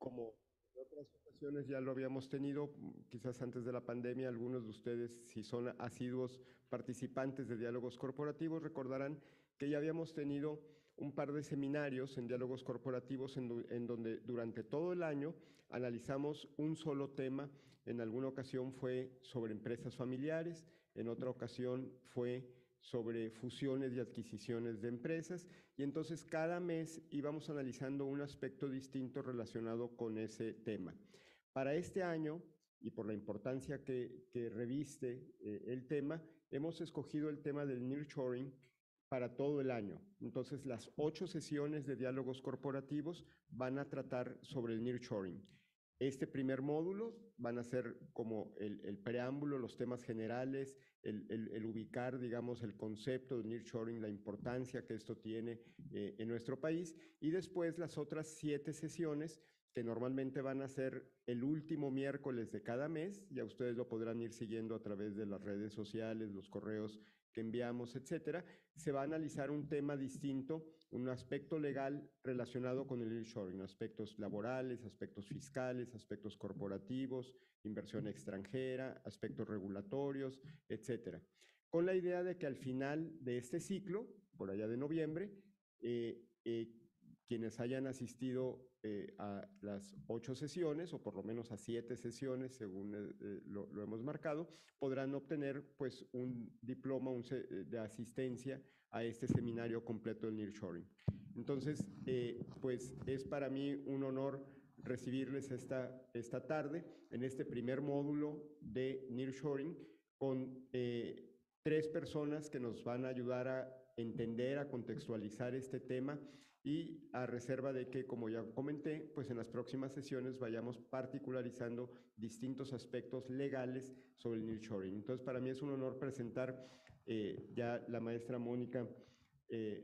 como en otras ocasiones ya lo habíamos tenido, quizás antes de la pandemia, algunos de ustedes, si son asiduos participantes de diálogos corporativos, recordarán que ya habíamos tenido un par de seminarios en diálogos corporativos en donde durante todo el año analizamos un solo tema. En alguna ocasión fue sobre empresas familiares, en otra ocasión fue sobre fusiones y adquisiciones de empresas, y entonces cada mes íbamos analizando un aspecto distinto relacionado con ese tema. Para este año, y por la importancia que reviste el tema, hemos escogido el tema del nearshoring para todo el año. Entonces, las 8 sesiones de diálogos corporativos van a tratar sobre el nearshoring. Este primer módulo van a ser como el preámbulo, los temas generales, el ubicar, digamos, el concepto de nearshoring, la importancia que esto tiene en nuestro país, y después las otras 7 sesiones que normalmente van a ser el último miércoles de cada mes. Ya ustedes lo podrán ir siguiendo a través de las redes sociales, los correos que enviamos, etcétera. Se va a analizar un tema distinto, un aspecto legal relacionado con el nearshoring, aspectos laborales, aspectos fiscales, aspectos corporativos, inversión extranjera, aspectos regulatorios, etcétera. Con la idea de que al final de este ciclo, por allá de noviembre, eh, eh, quienes hayan asistido a las 8 sesiones, o por lo menos a 7 sesiones, según lo hemos marcado, podrán obtener pues un diploma de asistencia a este seminario completo del nearshoring. Entonces, pues es para mí un honor recibirles esta tarde en este primer módulo de nearshoring con 3 personas que nos van a ayudar a entender, a contextualizar este tema, y a reserva de que, como ya comenté, pues en las próximas sesiones vayamos particularizando distintos aspectos legales sobre el nearshoring. Entonces, para mí es un honor presentar ya la maestra Mónica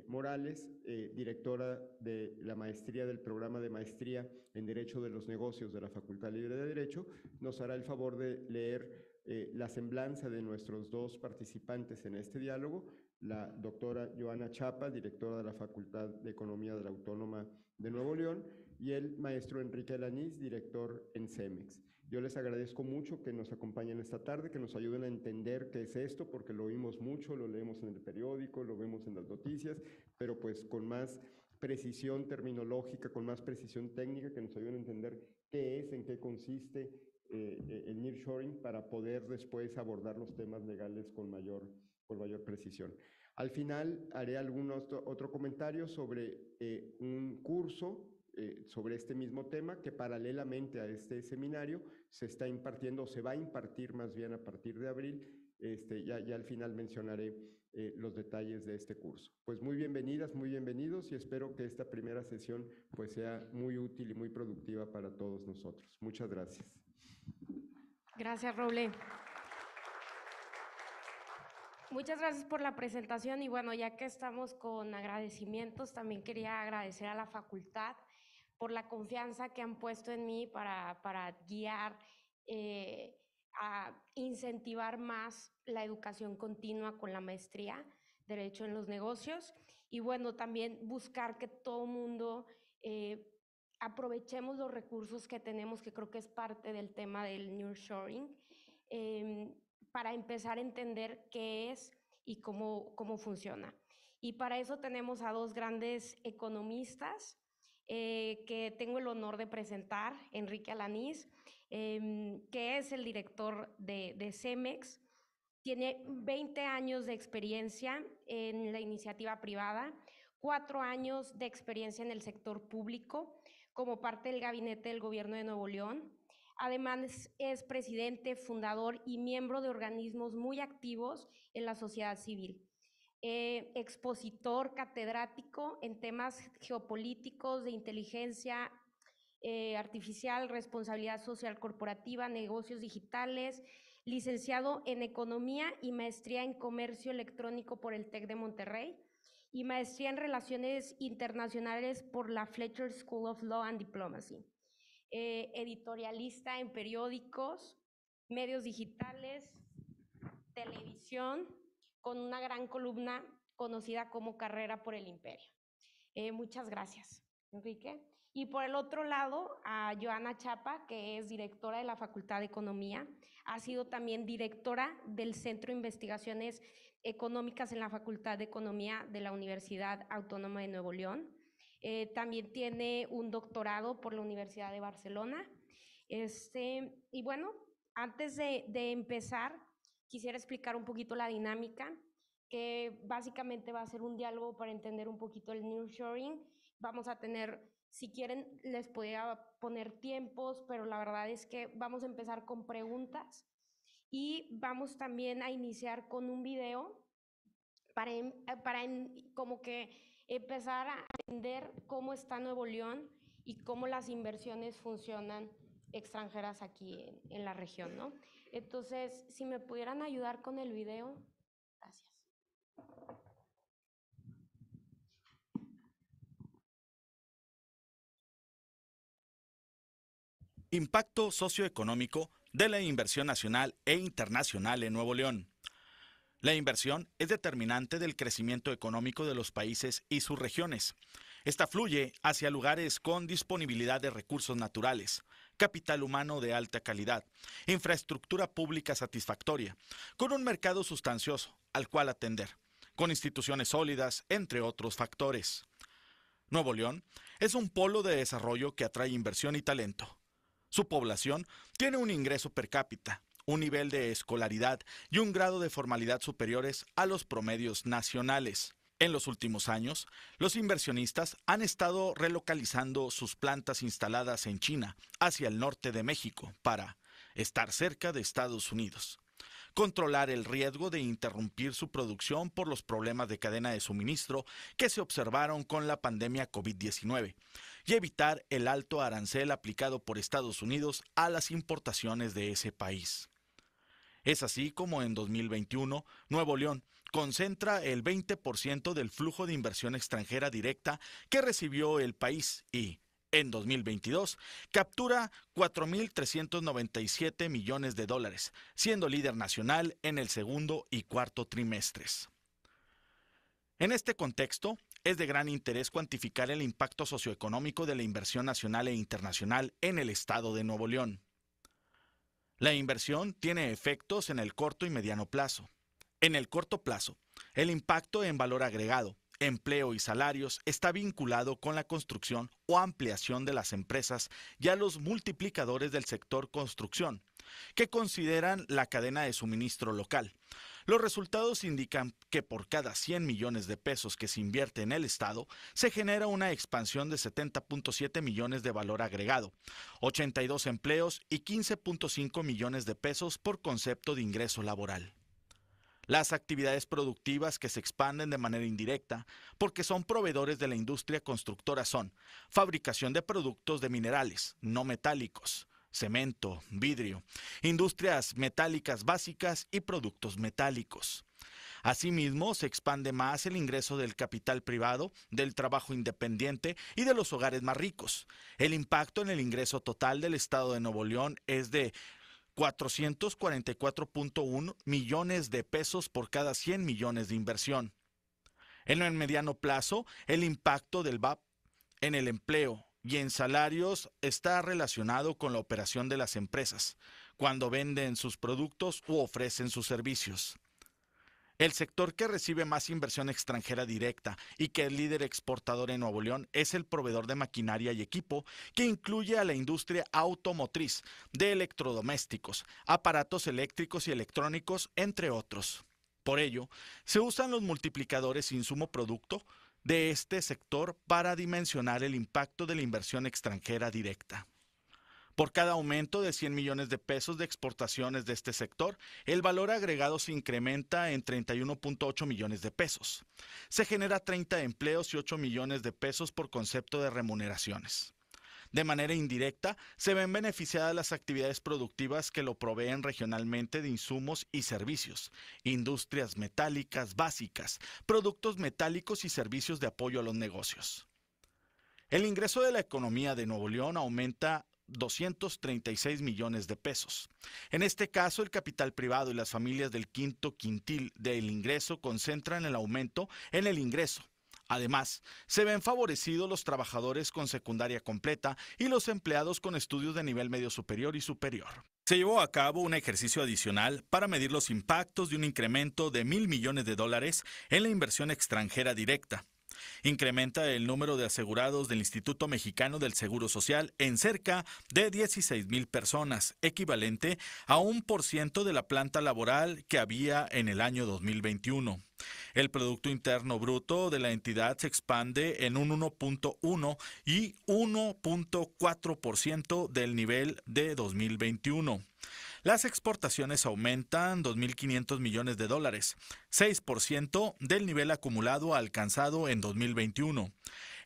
Morales, directora de la maestría del programa de maestría en Derecho de los Negocios de la Facultad Libre de Derecho. Nos hará el favor de leer la semblanza de nuestros 2 participantes en este diálogo, la doctora Joana Chapa, directora de la Facultad de Economía de la Autónoma de Nuevo León, y el maestro Enrique Alanís, director en CEMEX. Yo les agradezco mucho que nos acompañen esta tarde, que nos ayuden a entender qué es esto, porque lo oímos mucho, lo leemos en el periódico, lo vemos en las noticias, pero pues con más precisión terminológica, con más precisión técnica, que nos ayuden a entender qué es, en qué consiste el nearshoring, para poder después abordar los temas legales con mayor precisión. Al final haré algún otro comentario sobre un curso sobre este mismo tema que paralelamente a este seminario se está impartiendo, o se va a impartir más bien a partir de abril. Ya al final mencionaré los detalles de este curso. Pues muy bienvenidas, muy bienvenidos, y espero que esta primera sesión pues sea muy útil y muy productiva para todos nosotros. Muchas gracias. Gracias, Roble. Muchas gracias por la presentación, y bueno, ya que estamos con agradecimientos, también quería agradecer a la facultad por la confianza que han puesto en mí para guiar, a incentivar más la educación continua con la maestría, Derecho en los Negocios, y bueno, también buscar que todo mundo aprovechemos los recursos que tenemos, que creo que es parte del tema del nearshoring, para empezar a entender qué es y cómo funciona. Y para eso tenemos a 2 grandes economistas que tengo el honor de presentar: Enrique Alanís, que es el director de CEMEX. Tiene 20 años de experiencia en la iniciativa privada, 4 años de experiencia en el sector público como parte del gabinete del gobierno de Nuevo León. Además, es presidente, fundador y miembro de organismos muy activos en la sociedad civil. Expositor catedrático en temas geopolíticos, de inteligencia artificial, responsabilidad social corporativa, negocios digitales, licenciado en Economía y maestría en Comercio Electrónico por el TEC de Monterrey, y maestría en Relaciones Internacionales por la Fletcher School of Law and Diplomacy. Editorialista en periódicos, medios digitales, televisión, con una gran columna conocida como Carrera por el Imperio. Muchas gracias, Enrique. Y por el otro lado, a Joana Chapa, que es directora de la Facultad de Economía, ha sido también directora del Centro de Investigaciones Económicas en la Facultad de Economía de la Universidad Autónoma de Nuevo León. También tiene un doctorado por la Universidad de Barcelona. Y bueno, antes de empezar, quisiera explicar un poquito la dinámica, que básicamente va a ser un diálogo para entender un poquito el nearshoring. Vamos a tener, si quieren, les podría poner tiempos, pero la verdad es que vamos a empezar con preguntas y vamos también a iniciar con un video para como que empezar a entender cómo está Nuevo León y cómo las inversiones funcionan extranjeras aquí en la región, ¿no? Entonces, si me pudieran ayudar con el video, gracias. Impacto socioeconómico de la inversión nacional e internacional en Nuevo León. La inversión es determinante del crecimiento económico de los países y sus regiones. Esta fluye hacia lugares con disponibilidad de recursos naturales, capital humano de alta calidad, infraestructura pública satisfactoria, con un mercado sustancioso al cual atender, con instituciones sólidas, entre otros factores. Nuevo León es un polo de desarrollo que atrae inversión y talento. Su población tiene un ingreso per cápita, un nivel de escolaridad y un grado de formalidad superiores a los promedios nacionales. En los últimos años, los inversionistas han estado relocalizando sus plantas instaladas en China hacia el norte de México para estar cerca de Estados Unidos, controlar el riesgo de interrumpir su producción por los problemas de cadena de suministro que se observaron con la pandemia COVID-19 y evitar el alto arancel aplicado por Estados Unidos a las importaciones de ese país. Es así como en 2021, Nuevo León concentra el 20% del flujo de inversión extranjera directa que recibió el país y, en 2022, captura 4.397 millones de dólares, siendo líder nacional en el segundo y cuarto trimestres. En este contexto, es de gran interés cuantificar el impacto socioeconómico de la inversión nacional e internacional en el estado de Nuevo León. La inversión tiene efectos en el corto y mediano plazo. En el corto plazo, el impacto en valor agregado, empleo y salarios está vinculado con la construcción o ampliación de las empresas y a los multiplicadores del sector construcción, que consideran la cadena de suministro local. Los resultados indican que por cada 100 millones de pesos que se invierte en el Estado, se genera una expansión de 70.7 millones de valor agregado, 82 empleos y 15.5 millones de pesos por concepto de ingreso laboral. Las actividades productivas que se expanden de manera indirecta, porque son proveedores de la industria constructora, son fabricación de productos de minerales no metálicos, cemento, vidrio, industrias metálicas básicas y productos metálicos. Asimismo, se expande más el ingreso del capital privado, del trabajo independiente y de los hogares más ricos. El impacto en el ingreso total del estado de Nuevo León es de 444.1 millones de pesos por cada 100 millones de inversión. En el mediano plazo, el impacto del VAP en el empleo y en salarios está relacionado con la operación de las empresas, cuando venden sus productos u ofrecen sus servicios. El sector que recibe más inversión extranjera directa y que es líder exportador en Nuevo León es el proveedor de maquinaria y equipo, que incluye a la industria automotriz, de electrodomésticos, aparatos eléctricos y electrónicos, entre otros. Por ello, se usan los multiplicadores insumo-producto de este sector para dimensionar el impacto de la inversión extranjera directa. Por cada aumento de 100 millones de pesos de exportaciones de este sector, el valor agregado se incrementa en 31.8 millones de pesos. Se genera 30 empleos y 8 millones de pesos por concepto de remuneraciones. De manera indirecta, se ven beneficiadas las actividades productivas que lo proveen regionalmente de insumos y servicios, industrias metálicas básicas, productos metálicos y servicios de apoyo a los negocios. El ingreso de la economía de Nuevo León aumenta 236 millones de pesos. En este caso, el capital privado y las familias del quinto quintil del ingreso concentran el aumento en el ingreso, Además, se ven favorecidos los trabajadores con secundaria completa y los empleados con estudios de nivel medio superior y superior. Se llevó a cabo un ejercicio adicional para medir los impactos de un incremento de $1,000 millones en la inversión extranjera directa. Incrementa el número de asegurados del Instituto Mexicano del Seguro Social en cerca de 16,000 personas, equivalente a 1% de la planta laboral que había en el año 2021. El Producto Interno Bruto de la entidad se expande en un 1.1 y 1.4% del nivel de 2021. Las exportaciones aumentan $2,500 millones, 6% del nivel acumulado alcanzado en 2021.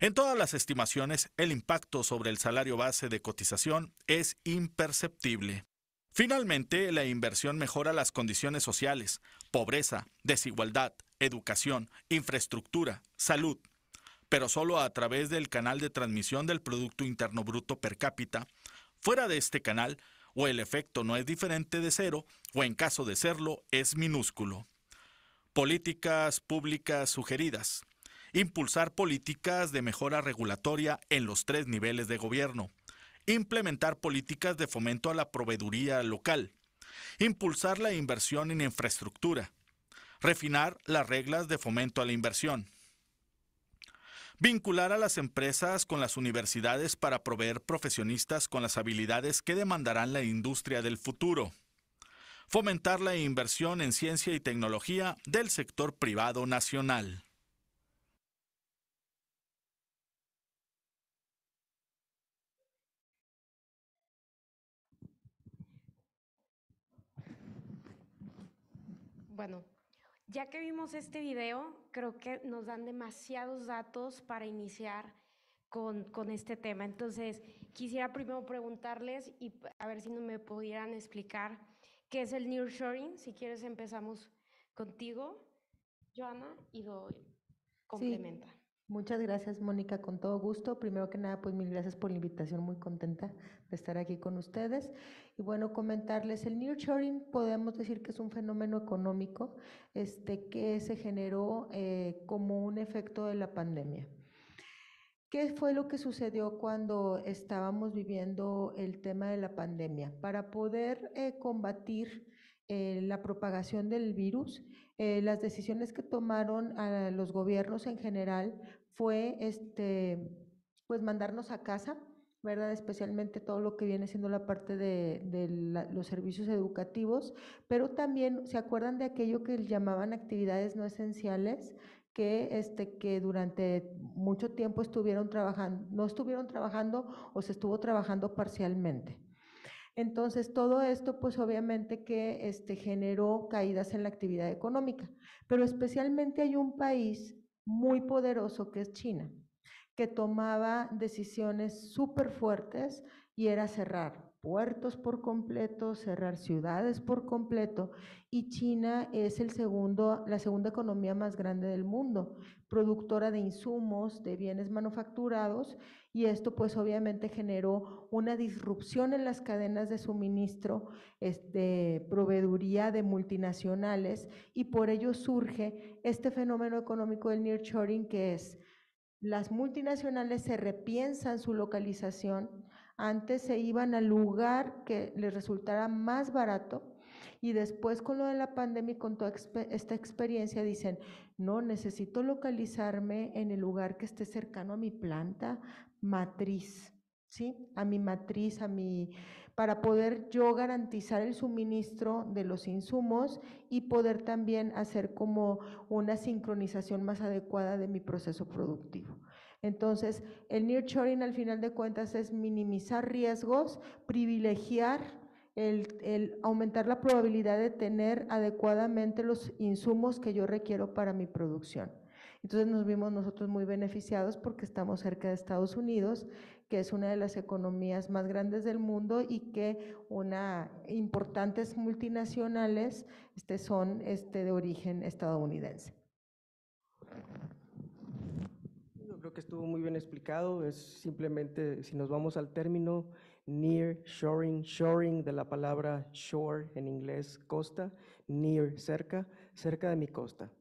En todas las estimaciones, el impacto sobre el salario base de cotización es imperceptible. Finalmente, la inversión mejora las condiciones sociales, pobreza, desigualdad, educación, infraestructura, salud, pero solo a través del canal de transmisión del Producto Interno Bruto per cápita. Fuera de este canal, o el efecto no es diferente de cero, o en caso de serlo, es minúsculo. Políticas públicas sugeridas. Impulsar políticas de mejora regulatoria en los 3 niveles de gobierno. Implementar políticas de fomento a la proveeduría local. Impulsar la inversión en infraestructura. Refinar las reglas de fomento a la inversión. Vincular a las empresas con las universidades para proveer profesionistas con las habilidades que demandarán la industria del futuro. Fomentar la inversión en ciencia y tecnología del sector privado nacional. Bueno, ya que vimos este video, creo que nos dan demasiados datos para iniciar con este tema. Entonces, quisiera primero preguntarles y a ver si no me pudieran explicar qué es el nearshoring. Si quieres, empezamos contigo, Joana, y lo complementa. Sí, muchas gracias, Mónica, con todo gusto. Primero que nada, pues mil gracias por la invitación, muy contenta de estar aquí con ustedes. Y bueno, comentarles, el nearshoring podemos decir que es un fenómeno económico que se generó como un efecto de la pandemia. ¿Qué fue lo que sucedió cuando estábamos viviendo el tema de la pandemia? Para poder combatir la propagación del virus, las decisiones que tomaron a los gobiernos en general fue pues mandarnos a casa, ¿verdad? Especialmente todo lo que viene siendo la parte de los servicios educativos, pero también, ¿se acuerdan de aquello que llamaban actividades no esenciales? Que durante mucho tiempo no estuvieron trabajando o se estuvo trabajando parcialmente. Entonces, todo esto, pues obviamente que generó caídas en la actividad económica, pero especialmente hay un país muy poderoso que es China, que tomaba decisiones súper fuertes y era cerrar puertos por completo, cerrar ciudades por completo, y China es la segunda economía más grande del mundo, productora de insumos, de bienes manufacturados, y esto pues obviamente generó una disrupción en las cadenas de suministro, proveeduría de multinacionales, y por ello surge este fenómeno económico del nearshoring, que es las multinacionales se repiensan su localización. Antes se iban al lugar que les resultara más barato, y después con lo de la pandemia y con toda esta experiencia dicen, no, necesito localizarme en el lugar que esté cercano a mi planta matriz, ¿sí? A mi matriz, para poder yo garantizar el suministro de los insumos y poder también hacer como una sincronización más adecuada de mi proceso productivo. Entonces, el nearshoring al final de cuentas es minimizar riesgos, privilegiar el aumentar la probabilidad de tener adecuadamente los insumos que yo requiero para mi producción. Entonces nos vimos nosotros muy beneficiados porque estamos cerca de Estados Unidos, que es una de las economías más grandes del mundo, y que importantes multinacionales son de origen estadounidense. Yo creo que estuvo muy bien explicado. Es simplemente, si nos vamos al término, nearshoring, shoring de la palabra shore en inglés, costa, near, cerca, cerca de mi costa,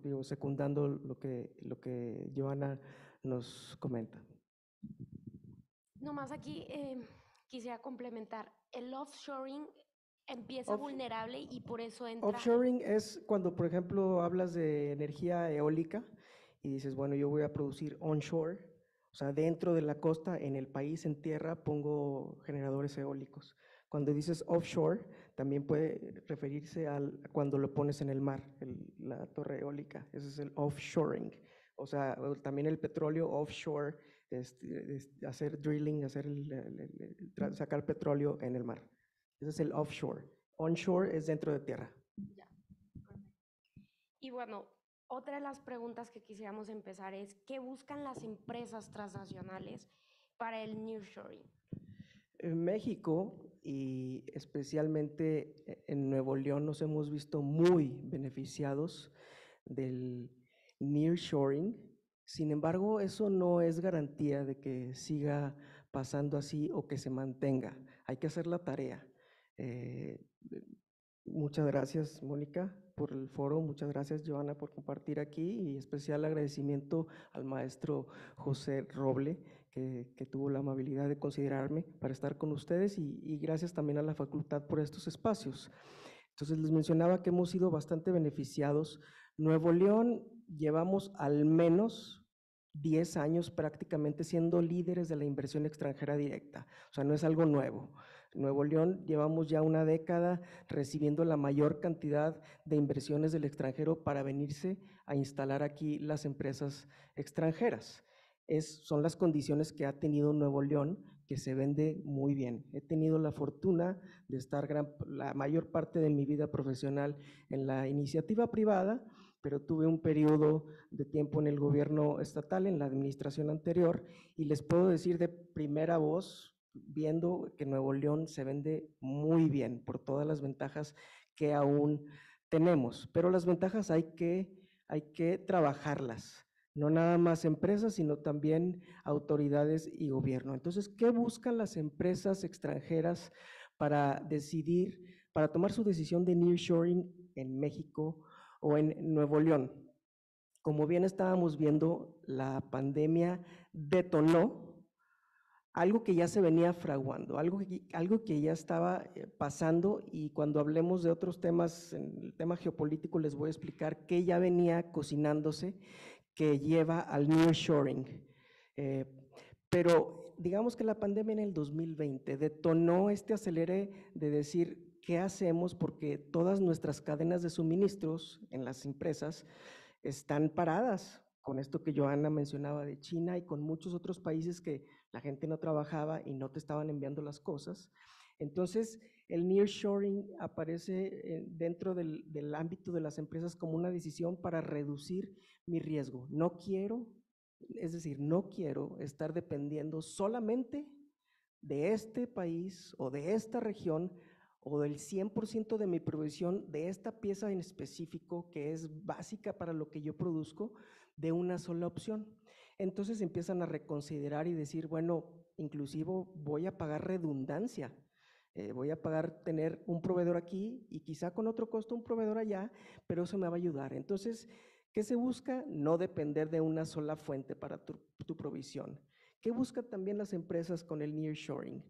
digo, secundando lo que Joana nos comenta. Nomás aquí quisiera complementar, el offshoring empieza vulnerable y por eso entra... Offshoring es cuando, por ejemplo, hablas de energía eólica y dices, bueno, yo voy a producir onshore, o sea, dentro de la costa, en el país, en tierra, pongo generadores eólicos. Cuando dices offshore, también puede referirse a cuando lo pones en el mar, la torre eólica, ese es el offshoring. O sea, también el petróleo offshore, hacer drilling, sacar petróleo en el mar. Ese es el offshore. Onshore es dentro de tierra. Ya. Y bueno, otra de las preguntas que quisiéramos empezar es, ¿qué buscan las empresas transnacionales para el nearshoring? En México y especialmente en Nuevo León nos hemos visto muy beneficiados del nearshoring. Sin embargo, eso no es garantía de que siga pasando así o que se mantenga. Hay que hacer la tarea. Muchas gracias, Mónica, por el foro. Muchas gracias, Joana, por compartir aquí, y especial agradecimiento al maestro José Roble, que tuvo la amabilidad de considerarme para estar con ustedes, y gracias también a la facultad por estos espacios. Entonces, les mencionaba que hemos sido bastante beneficiados. Nuevo León llevamos al menos 10 años prácticamente siendo líderes de la inversión extranjera directa, o sea, no es algo nuevo. Nuevo León llevamos ya una década recibiendo la mayor cantidad de inversiones del extranjero para venirse a instalar aquí las empresas extranjeras. Son las condiciones que ha tenido Nuevo León, que se vende muy bien. He tenido la fortuna de estar la mayor parte de mi vida profesional en la iniciativa privada, pero tuve un periodo de tiempo en el gobierno estatal, en la administración anterior, y les puedo decir de primera voz, viendo que Nuevo León se vende muy bien por todas las ventajas que aún tenemos, pero las ventajas hay que trabajarlas, no nada más empresas, sino también autoridades y gobierno. Entonces, ¿qué buscan las empresas extranjeras para tomar su decisión de nearshoring en México o en Nuevo León? Como bien estábamos viendo, la pandemia detonó algo que ya se venía fraguando, algo que ya estaba pasando, y cuando hablemos de otros temas, en el tema geopolítico, les voy a explicar qué ya venía cocinándose que lleva al nearshoring. Pero digamos que la pandemia en el 2020 detonó este acelere de decir, ¿qué hacemos? Porque todas nuestras cadenas de suministros en las empresas están paradas, con esto que Joana mencionaba de China y con muchos otros países que la gente no trabajaba y no te estaban enviando las cosas. Entonces, el nearshoring aparece dentro del ámbito de las empresas como una decisión para reducir mi riesgo. No quiero estar dependiendo solamente de este país o de esta región o del 100% de mi provisión de esta pieza en específico que es básica para lo que yo produzco, de una sola opción. Entonces empiezan a reconsiderar y decir, bueno, inclusive voy a pagar redundancia, voy a pagar tener un proveedor aquí y quizá con otro costo un proveedor allá, pero eso me va a ayudar. Entonces, ¿qué se busca? No depender de una sola fuente para tu provisión. ¿Qué buscan también las empresas con el nearshoring?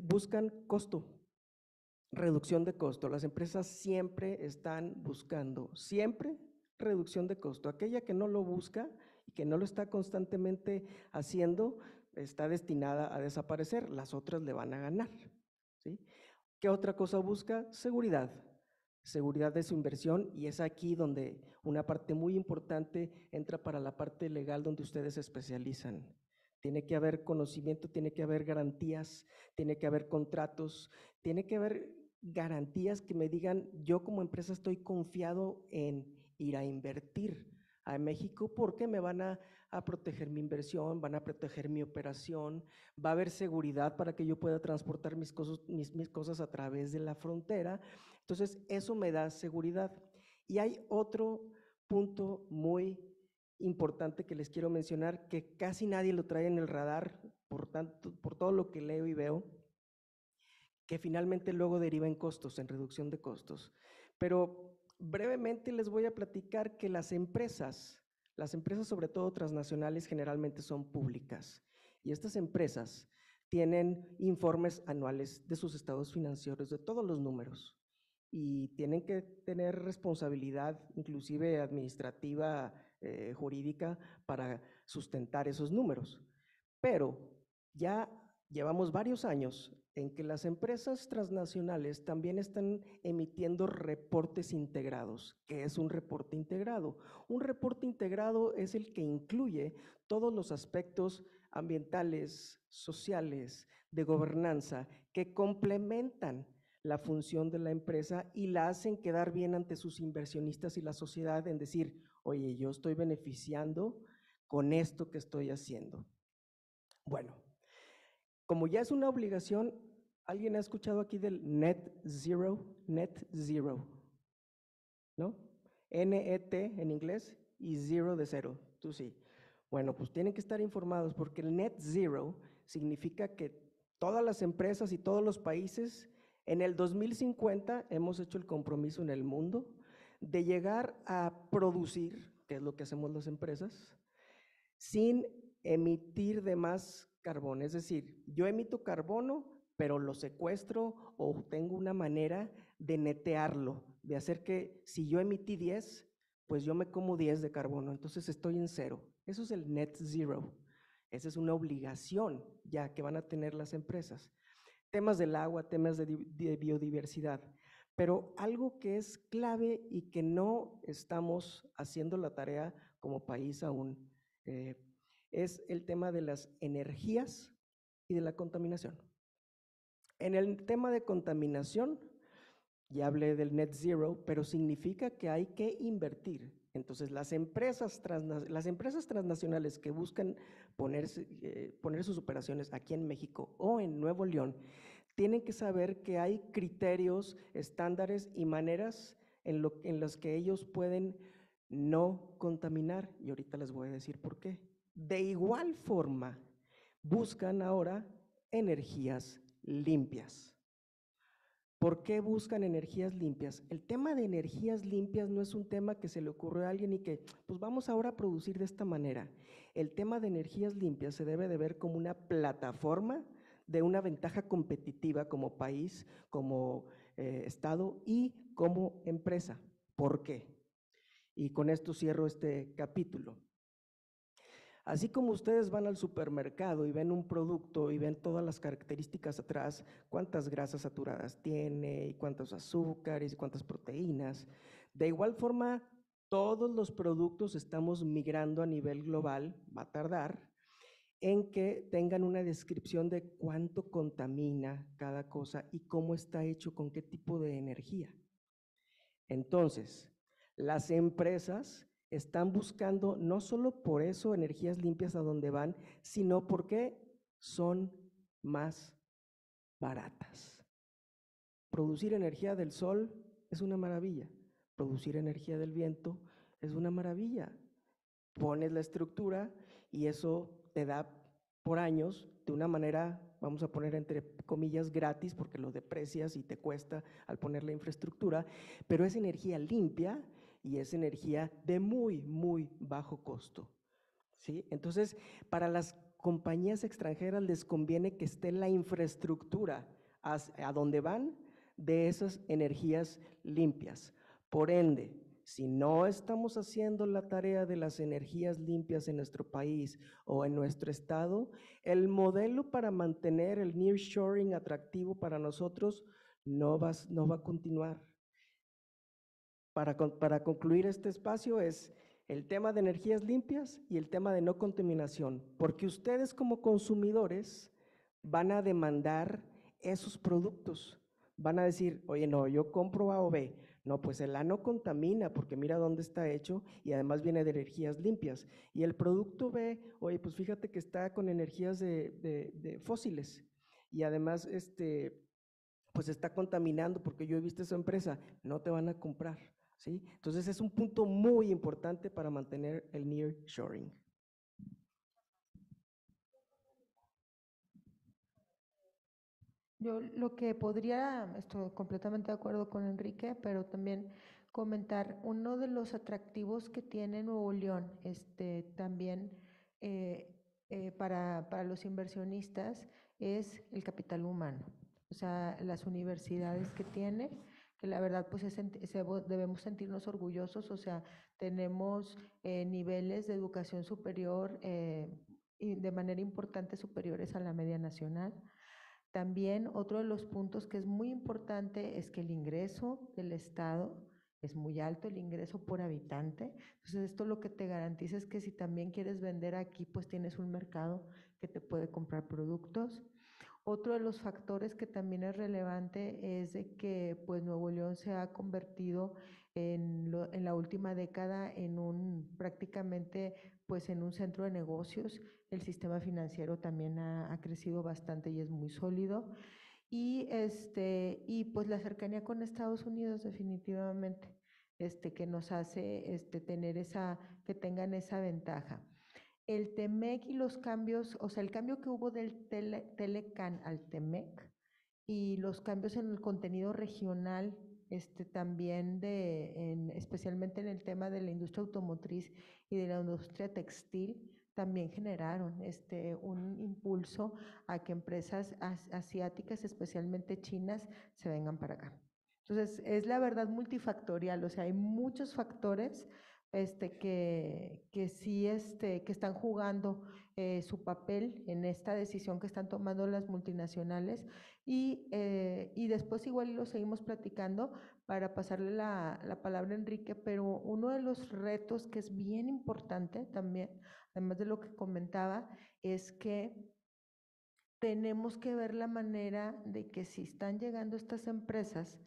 Buscan costo, reducción de costo. Las empresas siempre están buscando, siempre reducción de costo. Aquella que no lo busca y que no lo está constantemente haciendo, está destinada a desaparecer, las otras le van a ganar, ¿sí? ¿Qué otra cosa busca? Seguridad de su inversión, y es aquí donde una parte muy importante entra para la parte legal donde ustedes se especializan. Tiene que haber conocimiento, tiene que haber garantías, tiene que haber contratos, tiene que haber garantías que me digan, yo como empresa estoy confiado en ir a invertir a México porque me van a proteger mi inversión, van a proteger mi operación, va a haber seguridad para que yo pueda transportar mis cosas a través de la frontera. Entonces, eso me da seguridad. Y hay otro punto muy importante que les quiero mencionar, que casi nadie lo trae en el radar, por todo lo que leo y veo, que finalmente luego deriva en costos, en reducción de costos. Pero brevemente les voy a platicar que las empresas sobre todo transnacionales, generalmente son públicas. Y estas empresas tienen informes anuales de sus estados financieros, de todos los números. Y tienen que tener responsabilidad, inclusive administrativa, jurídica, para sustentar esos números. Pero ya llevamos varios años en que las empresas transnacionales también están emitiendo reportes integrados. ¿Qué es un reporte integrado? Un reporte integrado es el que incluye todos los aspectos ambientales, sociales, de gobernanza, que complementan la función de la empresa y la hacen quedar bien ante sus inversionistas y la sociedad en decir, oye, yo estoy beneficiando con esto que estoy haciendo. Bueno, como ya es una obligación, ¿alguien ha escuchado aquí del net zero? Net zero, ¿no? N-E-T en inglés y zero de cero, tú sí. Bueno, pues tienen que estar informados porque el net zero significa que todas las empresas y todos los países en el 2050 hemos hecho el compromiso en el mundo de llegar a producir, que es lo que hacemos las empresas, sin emitir de más carbón. Es decir, yo emito carbono, pero lo secuestro o tengo una manera de netearlo, de hacer que si yo emití 10, pues yo me como 10 de carbono, entonces estoy en cero. Eso es el net zero. Esa es una obligación ya que van a tener las empresas. Temas del agua, temas de biodiversidad. Pero algo que es clave y que no estamos haciendo la tarea como país aún, es el tema de las energías y de la contaminación. En el tema de contaminación, ya hablé del net zero, pero significa que hay que invertir. Entonces, las empresas transnacionales que buscan poner sus operaciones aquí en México o en Nuevo León, tienen que saber que hay criterios, estándares y maneras en los que ellos pueden no contaminar, y ahorita les voy a decir por qué. De igual forma, buscan ahora energías limpias. ¿Por qué buscan energías limpias? El tema de energías limpias no es un tema que se le ocurrió a alguien y que, pues vamos ahora a producir de esta manera. El tema de energías limpias se debe de ver como una plataforma de una ventaja competitiva como país, como Estado y como empresa. ¿Por qué? Y con esto cierro este capítulo. Así como ustedes van al supermercado y ven un producto y ven todas las características atrás, cuántas grasas saturadas tiene, y cuántos azúcares, y cuántas proteínas, de igual forma, todos los productos estamos migrando a nivel global, va a tardar, en que tengan una descripción de cuánto contamina cada cosa y cómo está hecho, con qué tipo de energía. Entonces, las empresas están buscando no solo por eso energías limpias a donde van, sino porque son más baratas. Producir energía del sol es una maravilla, producir energía del viento es una maravilla. Pones la estructura y eso te da por años de una manera, vamos a poner entre comillas, gratis, porque lo deprecias y te cuesta al poner la infraestructura, pero es energía limpia y es energía de muy, muy bajo costo, ¿sí? Entonces, para las compañías extranjeras les conviene que esté la infraestructura a donde van de esas energías limpias. Por ende, si no estamos haciendo la tarea de las energías limpias en nuestro país o en nuestro estado, el modelo para mantener el nearshoring atractivo para nosotros no va a continuar. Para concluir este espacio es el tema de energías limpias y el tema de no contaminación, porque ustedes como consumidores van a demandar esos productos. Van a decir, oye, no, yo compro A o B. No, pues el A no contamina porque mira dónde está hecho y además viene de energías limpias. Y el producto B, oye, pues fíjate que está con energías de fósiles y además pues está contaminando porque yo he visto esa empresa, no te van a comprar, ¿sí? Entonces es un punto muy importante para mantener el nearshoring. Yo lo que podría, estoy completamente de acuerdo con Enrique, pero también comentar uno de los atractivos que tiene Nuevo León, también para los inversionistas es el capital humano, o sea, las universidades que tiene, que la verdad pues debemos sentirnos orgullosos, o sea, tenemos niveles de educación superior y de manera importante superiores a la media nacional. También otro de los puntos que es muy importante es que el ingreso del Estado es muy alto, el ingreso por habitante. Entonces esto lo que te garantiza es que si también quieres vender aquí, pues tienes un mercado que te puede comprar productos. Otro de los factores que también es relevante es de que pues Nuevo León se ha convertido en la última década prácticamente pues en un centro de negocios. El sistema financiero también ha crecido bastante y es muy sólido. Y pues la cercanía con Estados Unidos definitivamente, que nos hace que tengan esa ventaja. El TEMEC y los cambios, o sea, el cambio que hubo del Telecan al TEMEC y los cambios en el contenido regional, también especialmente en el tema de la industria automotriz y de la industria textil, también generaron un impulso a que empresas asiáticas, especialmente chinas, se vengan para acá. Entonces, es la verdad multifactorial, o sea, hay muchos factores que sí que están jugando su papel en esta decisión que están tomando las multinacionales y después igual lo seguimos platicando para pasarle la palabra a Enrique, pero uno de los retos que es bien importante también, además de lo que comentaba, es que tenemos que ver la manera de que si están llegando estas empresas,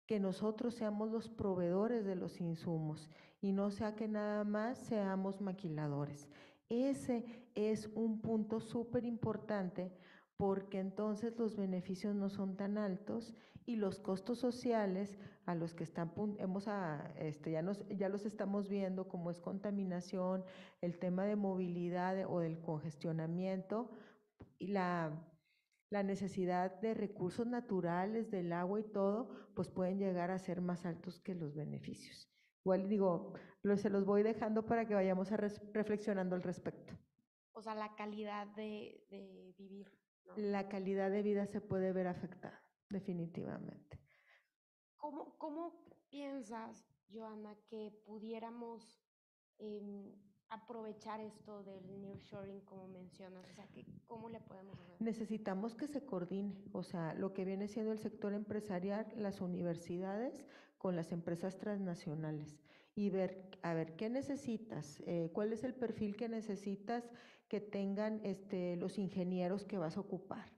que nosotros seamos los proveedores de los insumos y no sea que nada más seamos maquiladores. Ese es un punto súper importante porque entonces los beneficios no son tan altos y los costos sociales a los que ya los estamos viendo, como es contaminación, el tema de movilidad o del congestionamiento y la necesidad de recursos naturales, del agua y todo, pues pueden llegar a ser más altos que los beneficios. Igual digo, se los voy dejando para que vayamos reflexionando al respecto. O sea, la calidad de vivir, ¿no? La calidad de vida se puede ver afectada, definitivamente. ¿Cómo piensas, Joana, que pudiéramos aprovechar esto del nearshoring como mencionas? O sea, ¿cómo le podemos hacer? Necesitamos que se coordine, o sea, lo que viene siendo el sector empresarial, las universidades con las empresas transnacionales y ver, a ver, ¿qué necesitas? ¿Cuál es el perfil que necesitas que tengan los ingenieros que vas a ocupar?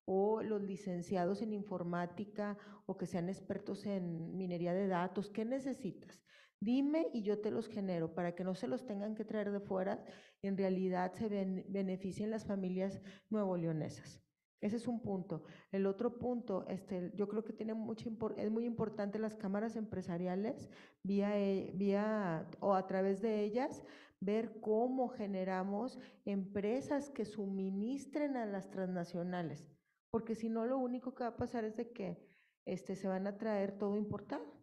O los licenciados en informática o que sean expertos en minería de datos, ¿qué necesitas? Dime y yo te los genero para que no se los tengan que traer de fuera, en realidad se beneficien las familias nuevoleonesas. Ese es un punto. El otro punto, yo creo que es muy importante las cámaras empresariales o a través de ellas ver cómo generamos empresas que suministren a las transnacionales, porque si no lo único que va a pasar es de que se van a traer todo importado.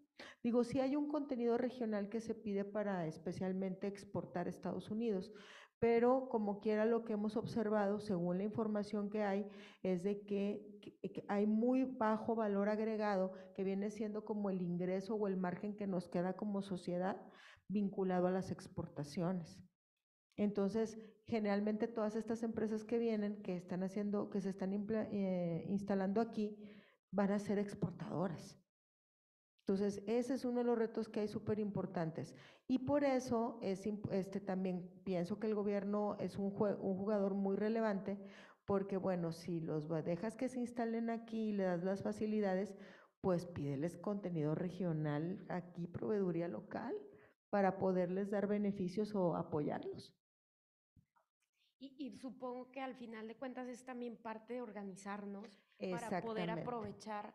Digo, sí hay un contenido regional que se pide para especialmente exportar a Estados Unidos, pero como quiera lo que hemos observado, según la información que hay, es de que hay muy bajo valor agregado que viene siendo como el ingreso o el margen que nos queda como sociedad vinculado a las exportaciones. Entonces, generalmente todas estas empresas que vienen, que se están instalando aquí, van a ser exportadoras. Entonces, ese es uno de los retos que hay súper importantes. Y por eso también pienso que el gobierno es un jugador muy relevante, porque bueno, si los dejas que se instalen aquí y le das las facilidades, pues pídeles contenido regional aquí, proveeduría local, para poderles dar beneficios o apoyarlos. Y supongo que al final de cuentas es también parte de organizarnos para poder Exactamente. aprovechar,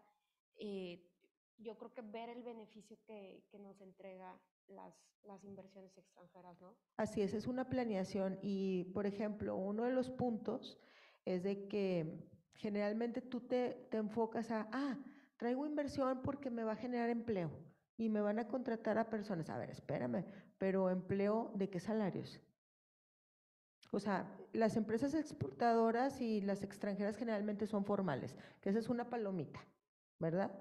yo creo que ver el beneficio que nos entrega las inversiones extranjeras, ¿no? Así es una planeación y, por ejemplo, uno de los puntos es de que Generalmente tú te enfocas traigo inversión porque me va a generar empleo y me van a contratar a personas. A ver, espérame, pero ¿empleo de qué salarios? O sea, las empresas exportadoras y las extranjeras generalmente son formales, que esa es una palomita, ¿verdad?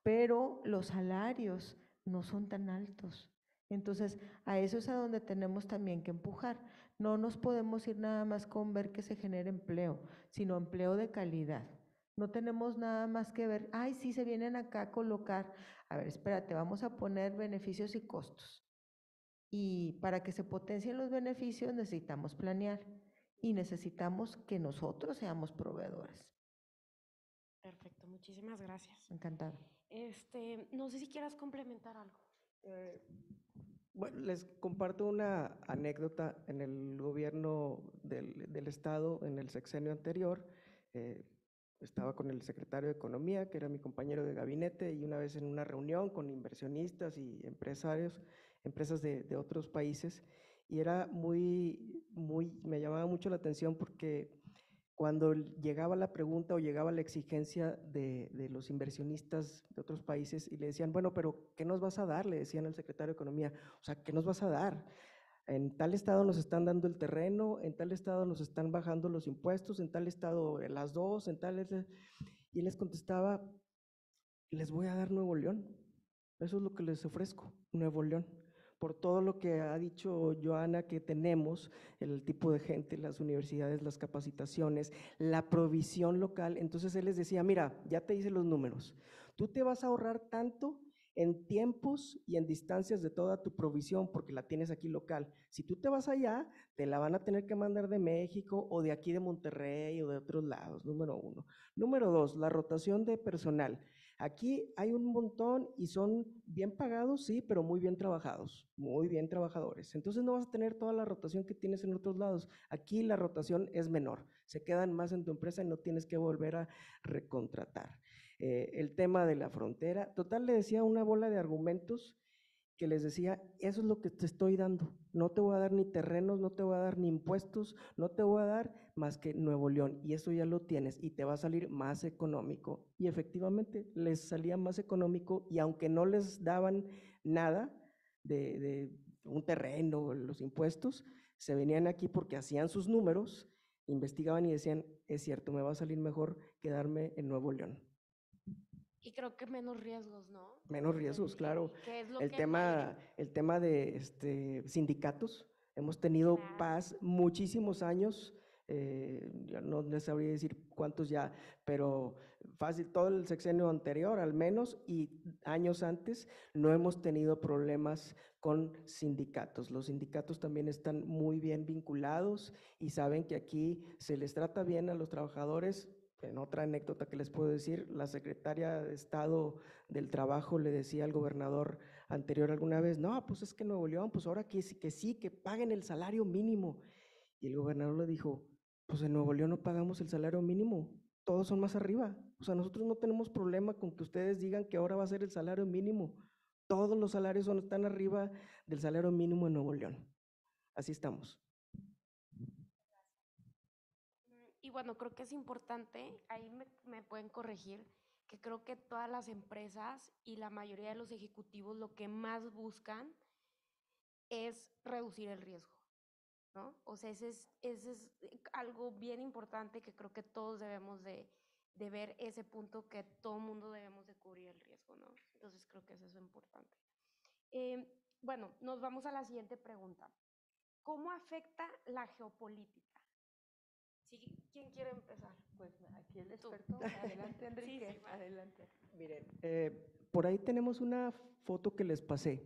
Pero los salarios no son tan altos. Entonces, a eso es a donde tenemos también que empujar. No nos podemos ir nada más con ver que se genere empleo, sino empleo de calidad. No tenemos nada más que ver, ay, sí, se vienen acá a colocar. A ver, espérate, vamos a poner beneficios y costos. Y para que se potencien los beneficios necesitamos planear y necesitamos que nosotros seamos proveedores. Perfecto, muchísimas gracias. Encantada. No sé si quieras complementar algo. Bueno, les comparto una anécdota. En el gobierno del estado, en el sexenio anterior, estaba con el secretario de Economía, que era mi compañero de gabinete, y una vez en una reunión con inversionistas y empresarios, empresas de otros países, y era me llamaba mucho la atención porque cuando llegaba la pregunta o llegaba la exigencia de los inversionistas de otros países y le decían, bueno, pero ¿qué nos vas a dar? Le decían al secretario de Economía, o sea, ¿qué nos vas a dar? En tal estado nos están dando el terreno, en tal estado nos están bajando los impuestos, en tal estado las dos, en tal… Y él les contestaba, les voy a dar Nuevo León, eso es lo que les ofrezco, Nuevo León. Por todo lo que ha dicho Joana, que tenemos, el tipo de gente, las universidades, las capacitaciones, la provisión local. Entonces él les decía, mira, ya te hice los números, tú te vas a ahorrar tanto en tiempos y en distancias de toda tu provisión, porque la tienes aquí local. Si tú te vas allá, te la van a tener que mandar de México o de aquí de Monterrey o de otros lados, número uno. Número dos, la rotación de personal. Aquí hay un montón y son bien pagados, sí, pero muy bien trabajados, muy bien trabajadores. Entonces no vas a tener toda la rotación que tienes en otros lados. Aquí la rotación es menor, se quedan más en tu empresa y no tienes que volver a recontratar. El tema de la frontera, total, le decía una bola de argumentos que les decía, eso es lo que te estoy dando, no te voy a dar ni terrenos, no te voy a dar ni impuestos, no te voy a dar más que Nuevo León, y eso ya lo tienes y te va a salir más económico. Y efectivamente les salía más económico, y aunque no les daban nada de un terreno, los impuestos, se venían aquí porque hacían sus números, investigaban y decían, es cierto, me va a salir mejor quedarme en Nuevo León. Y creo que menos riesgos, ¿no? Menos riesgos, claro. Que es lo El que tema de sindicatos, hemos tenido Claro. paz muchísimos años, ya no les sabría decir cuántos ya, pero fácil, todo el sexenio anterior al menos y años antes no hemos tenido problemas con sindicatos. Los sindicatos también están muy bien vinculados y saben que aquí se les trata bien a los trabajadores. En otra anécdota que les puedo decir, la secretaria de Estado del Trabajo le decía al gobernador anterior alguna vez, no, pues es que Nuevo León, pues ahora que sí, que paguen el salario mínimo. Y el gobernador le dijo, pues en Nuevo León no pagamos el salario mínimo, todos son más arriba. O sea, nosotros no tenemos problema con que ustedes digan que ahora va a ser el salario mínimo. Todos los salarios están arriba del salario mínimo en Nuevo León. Así estamos. Y bueno, creo que es importante, ahí me pueden corregir, que creo que todas las empresas y la mayoría de los ejecutivos lo que más buscan es reducir el riesgo, ¿no? O sea, ese es algo bien importante que creo que todos debemos de ver ese punto, que todo mundo debemos de cubrir el riesgo, ¿no? Entonces creo que eso es importante. Bueno, nos vamos a la siguiente pregunta. ¿Cómo afecta la geopolítica? Sí, ¿quién quiere empezar? Pues aquí el experto. Adelante, Enrique. Sí, vale. Adelante. Miren, por ahí tenemos una foto que les pasé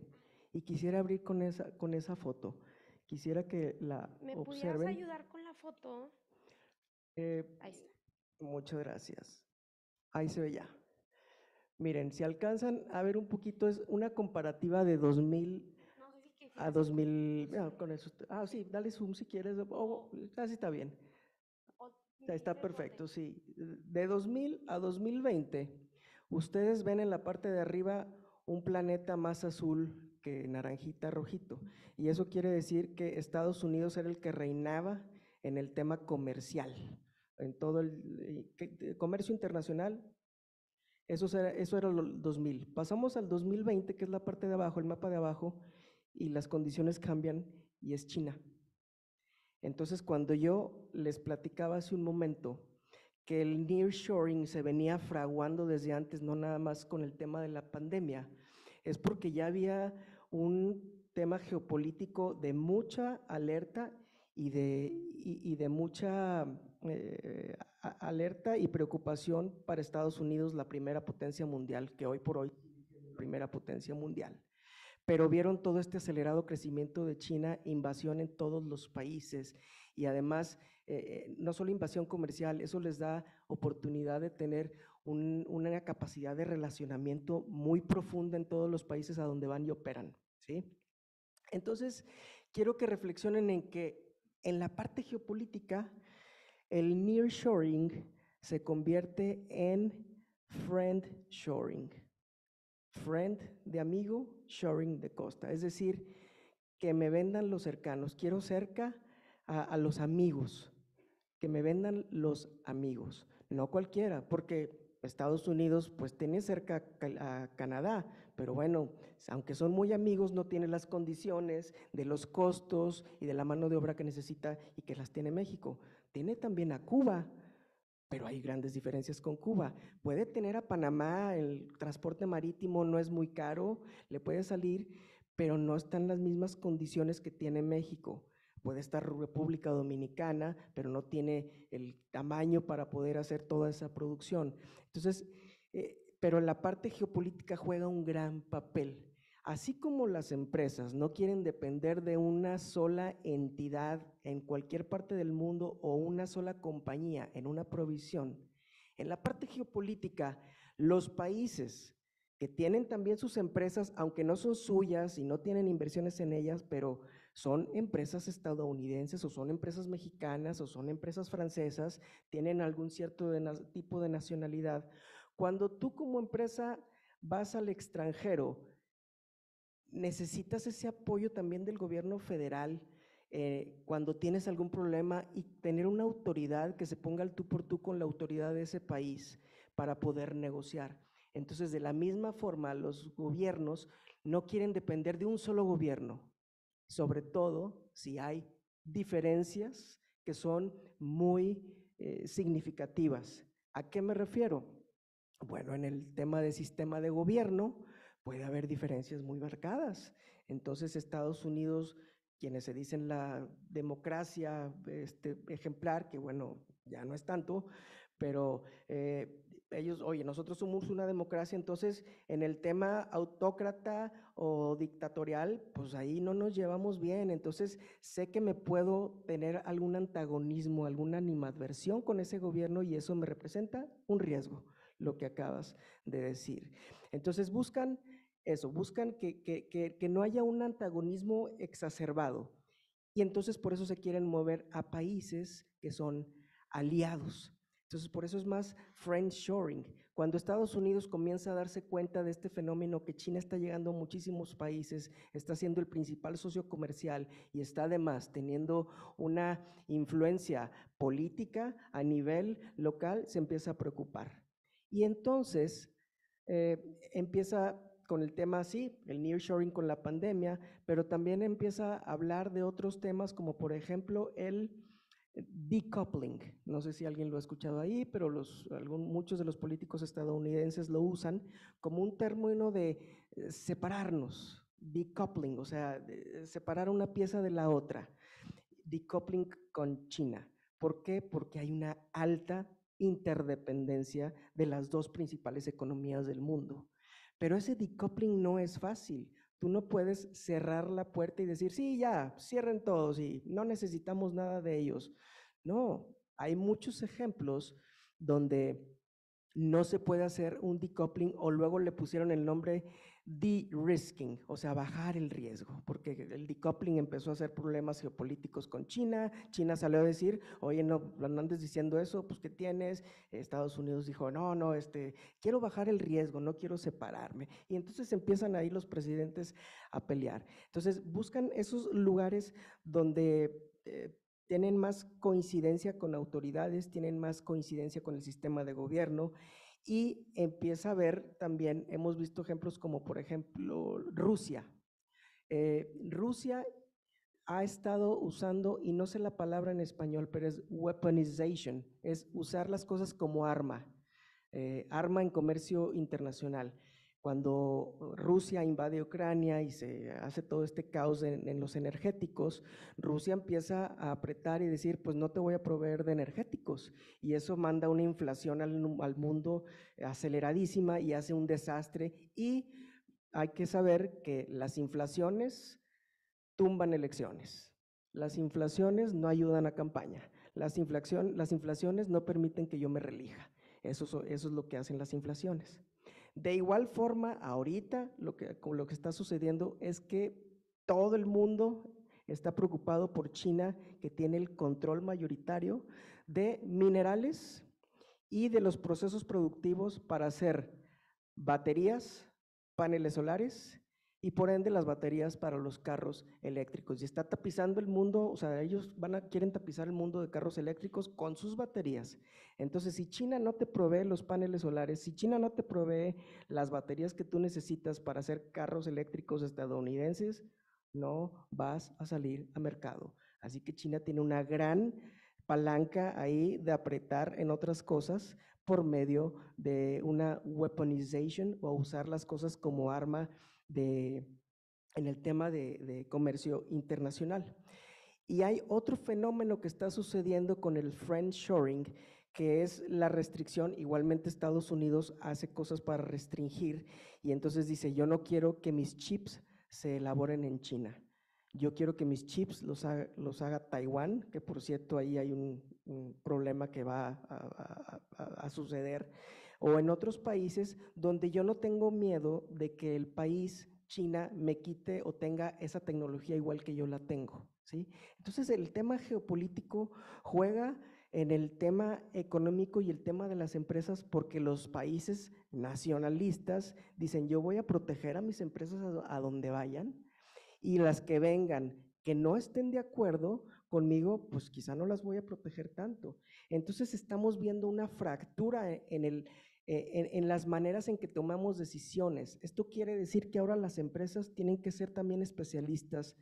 y quisiera abrir con esa foto. Quisiera que la ¿Me observen. pudieras ayudar con la foto? Ahí está. Muchas gracias. Ahí se ve ya. Miren, si alcanzan a ver un poquito, es una comparativa de 2000 No sé si quisieras a 2000. Con eso, sí, dale zoom si quieres. Casi está bien. Está perfecto, sí. De 2000 a 2020, ustedes ven en la parte de arriba un planeta más azul que naranjita, rojito. Y eso quiere decir que Estados Unidos era el que reinaba en el tema comercial. en todo el comercio internacional. Eso era el 2000. Pasamos al 2020, que es la parte de abajo, el mapa de abajo, y las condiciones cambian y es China. Entonces, cuando yo les platicaba hace un momento que el nearshoring se venía fraguando desde antes, no nada más con el tema de la pandemia, es porque ya había un tema geopolítico de mucha alerta y de mucha alerta y preocupación para Estados Unidos, la primera potencia mundial, que hoy por hoy es la primera potencia mundial. Pero vieron todo este acelerado crecimiento de China, invasión en todos los países y además no solo invasión comercial, eso les da oportunidad de tener una capacidad de relacionamiento muy profunda en todos los países a donde van y operan, ¿sí? Entonces, quiero que reflexionen en que en la parte geopolítica, el nearshoring se convierte en friendshoring. Friend de amigo, shoring de costa, es decir, que me vendan los cercanos. Quiero cerca a los amigos, que me vendan los amigos, no cualquiera, porque Estados Unidos pues tiene cerca a Canadá, pero bueno, aunque son muy amigos, no tiene las condiciones de los costos y de la mano de obra que necesita y que las tiene México. Tiene también a Cuba, pero hay grandes diferencias con Cuba. Puede tener a Panamá, el transporte marítimo no es muy caro, le puede salir, pero no están las mismas condiciones que tiene México. Puede estar República Dominicana, pero no tiene el tamaño para poder hacer toda esa producción. Entonces, pero la parte geopolítica juega un gran papel. Así como las empresas no quieren depender de una sola entidad en cualquier parte del mundo o una sola compañía en una provisión, en la parte geopolítica, los países que tienen también sus empresas, aunque no son suyas y no tienen inversiones en ellas, pero son empresas estadounidenses o son empresas mexicanas o son empresas francesas, tienen algún cierto tipo de nacionalidad. Cuando tú como empresa vas al extranjero, necesitas ese apoyo también del gobierno federal cuando tienes algún problema y tener una autoridad que se ponga al tú por tú con la autoridad de ese país para poder negociar. Entonces, de la misma forma, los gobiernos no quieren depender de un solo gobierno, sobre todo si hay diferencias que son muy significativas. ¿A qué me refiero? Bueno, en el tema de sistema de gobierno puede haber diferencias muy marcadas. Entonces, Estados Unidos, quienes se dicen la democracia ejemplar, que bueno, ya no es tanto, pero ellos, oye, nosotros somos una democracia, entonces en el tema autócrata o dictatorial, pues ahí no nos llevamos bien, entonces sé que me puedo tener algún antagonismo, alguna animadversión con ese gobierno y eso me representa un riesgo, lo que acabas de decir. Entonces buscan eso, buscan que no haya un antagonismo exacerbado y entonces por eso se quieren mover a países que son aliados. Entonces por eso es más friendshoring. Cuando Estados Unidos comienza a darse cuenta de este fenómeno que China está llegando a muchísimos países, está siendo el principal socio comercial y está además teniendo una influencia política a nivel local, se empieza a preocupar. Y entonces empieza con el tema así, el nearshoring con la pandemia, pero también empieza a hablar de otros temas como por ejemplo el decoupling. No sé si alguien lo ha escuchado ahí, pero muchos de los políticos estadounidenses lo usan como un término de separarnos, decoupling, o sea, separar una pieza de la otra, decoupling con China. ¿Por qué? Porque hay una alta interdependencia de las dos principales economías del mundo. Pero ese decoupling no es fácil. Tú no puedes cerrar la puerta y decir, sí, ya, cierren todos y no necesitamos nada de ellos. No, hay muchos ejemplos donde no se puede hacer un decoupling o luego le pusieron el nombre de-risking, o sea, bajar el riesgo, porque el decoupling empezó a hacer problemas geopolíticos con China. China salió a decir, oye, no andes diciendo eso, pues ¿qué tienes? Estados Unidos dijo, no, quiero bajar el riesgo, no quiero separarme. Y entonces empiezan ahí los presidentes a pelear. Entonces buscan esos lugares donde tienen más coincidencia con autoridades, tienen más coincidencia con el sistema de gobierno y empieza a ver también, hemos visto ejemplos como por ejemplo Rusia. Rusia ha estado usando, y no sé la palabra en español, pero es weaponization, es usar las cosas como arma, arma en comercio internacional. Cuando Rusia invade Ucrania y se hace todo este caos en los energéticos, Rusia empieza a apretar y decir, pues no te voy a proveer de energéticos, y eso manda una inflación al mundo aceleradísima y hace un desastre, y hay que saber que las inflaciones tumban elecciones. Las inflaciones no ayudan a campaña. Las inflaciones no permiten que yo me reelija. Eso es lo que hacen las inflaciones. De igual forma, ahorita lo que está sucediendo es que todo el mundo está preocupado por China, que tiene el control mayoritario de minerales y de los procesos productivos para hacer baterías, paneles solares y por ende las baterías para los carros eléctricos. Y está tapizando el mundo, o sea, ellos quieren tapizar el mundo de carros eléctricos con sus baterías. Entonces, si China no te provee los paneles solares, si China no te provee las baterías que tú necesitas para hacer carros eléctricos estadounidenses, no vas a salir a mercado. Así que China tiene una gran palanca ahí de apretar en otras cosas por medio de una weaponization o usar las cosas como arma en el tema de comercio internacional. Y hay otro fenómeno que está sucediendo con el friendshoring, que es la restricción. Igualmente Estados Unidos hace cosas para restringir y entonces dice, yo no quiero que mis chips se elaboren en China. Yo quiero que mis chips los haga Taiwán, que por cierto ahí hay un problema que va a suceder, o en otros países donde yo no tengo miedo de que el país, China, me quite o tenga esa tecnología igual que yo la tengo, ¿sí? Entonces el tema geopolítico juega en el tema económico y el tema de las empresas, porque los países nacionalistas dicen, yo voy a proteger a mis empresas a donde vayan, y las que vengan que no estén de acuerdo conmigo, pues quizá no las voy a proteger tanto. Entonces estamos viendo una fractura en las maneras en que tomamos decisiones. Esto quiere decir que ahora las empresas tienen que ser también especialistas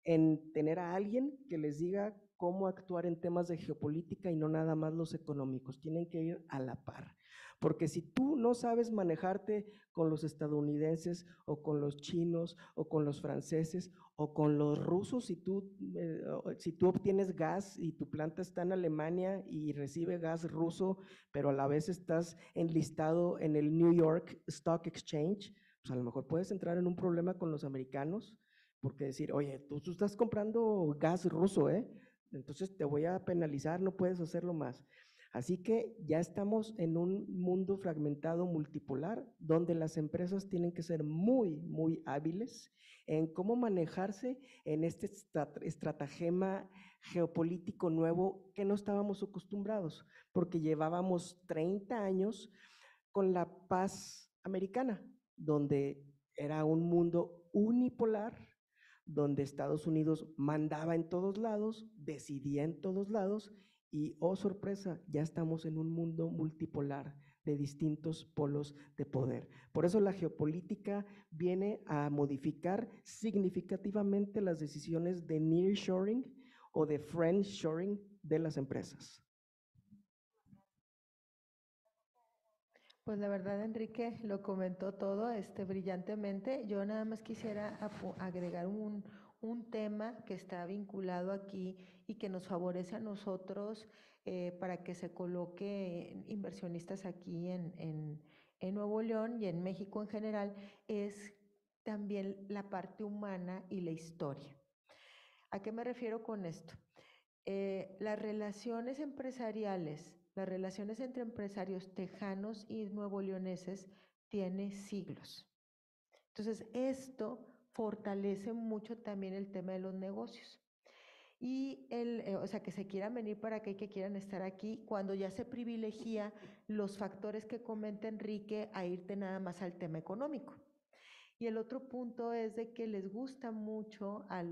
en tener a alguien que les diga cómo actuar en temas de geopolítica y no nada más los económicos, tienen que ir a la par. Porque si tú no sabes manejarte con los estadounidenses o con los chinos o con los franceses o con los rusos, si tú obtienes gas y tu planta está en Alemania y recibe gas ruso, pero a la vez estás enlistado en el New York Stock Exchange, pues a lo mejor puedes entrar en un problema con los americanos, porque decir, oye, tú estás comprando gas ruso, entonces te voy a penalizar, no puedes hacerlo más. Así que ya estamos en un mundo fragmentado multipolar, donde las empresas tienen que ser muy, muy hábiles en cómo manejarse en este estratagema geopolítico nuevo que no estábamos acostumbrados, porque llevábamos 30 años con la paz americana, donde era un mundo unipolar, donde Estados Unidos mandaba en todos lados, decidía en todos lados, y oh sorpresa, ya estamos en un mundo multipolar de distintos polos de poder. Por eso la geopolítica viene a modificar significativamente las decisiones de nearshoring o de friendshoring de las empresas. Pues la verdad, Enrique lo comentó todo brillantemente. Yo nada más quisiera agregar un tema que está vinculado aquí y que nos favorece a nosotros para que se coloque inversionistas aquí en Nuevo León y en México en general, es también la parte humana y la historia. ¿A qué me refiero con esto? Las relaciones empresariales, las relaciones entre empresarios tejanos y nuevoleoneses tiene siglos. Entonces, esto fortalece mucho también el tema de los negocios. Y o sea, que se quieran venir para acá y que quieran estar aquí, cuando ya se privilegia los factores que comenta Enrique a irte nada más al tema económico. Y el otro punto es de que les gusta mucho a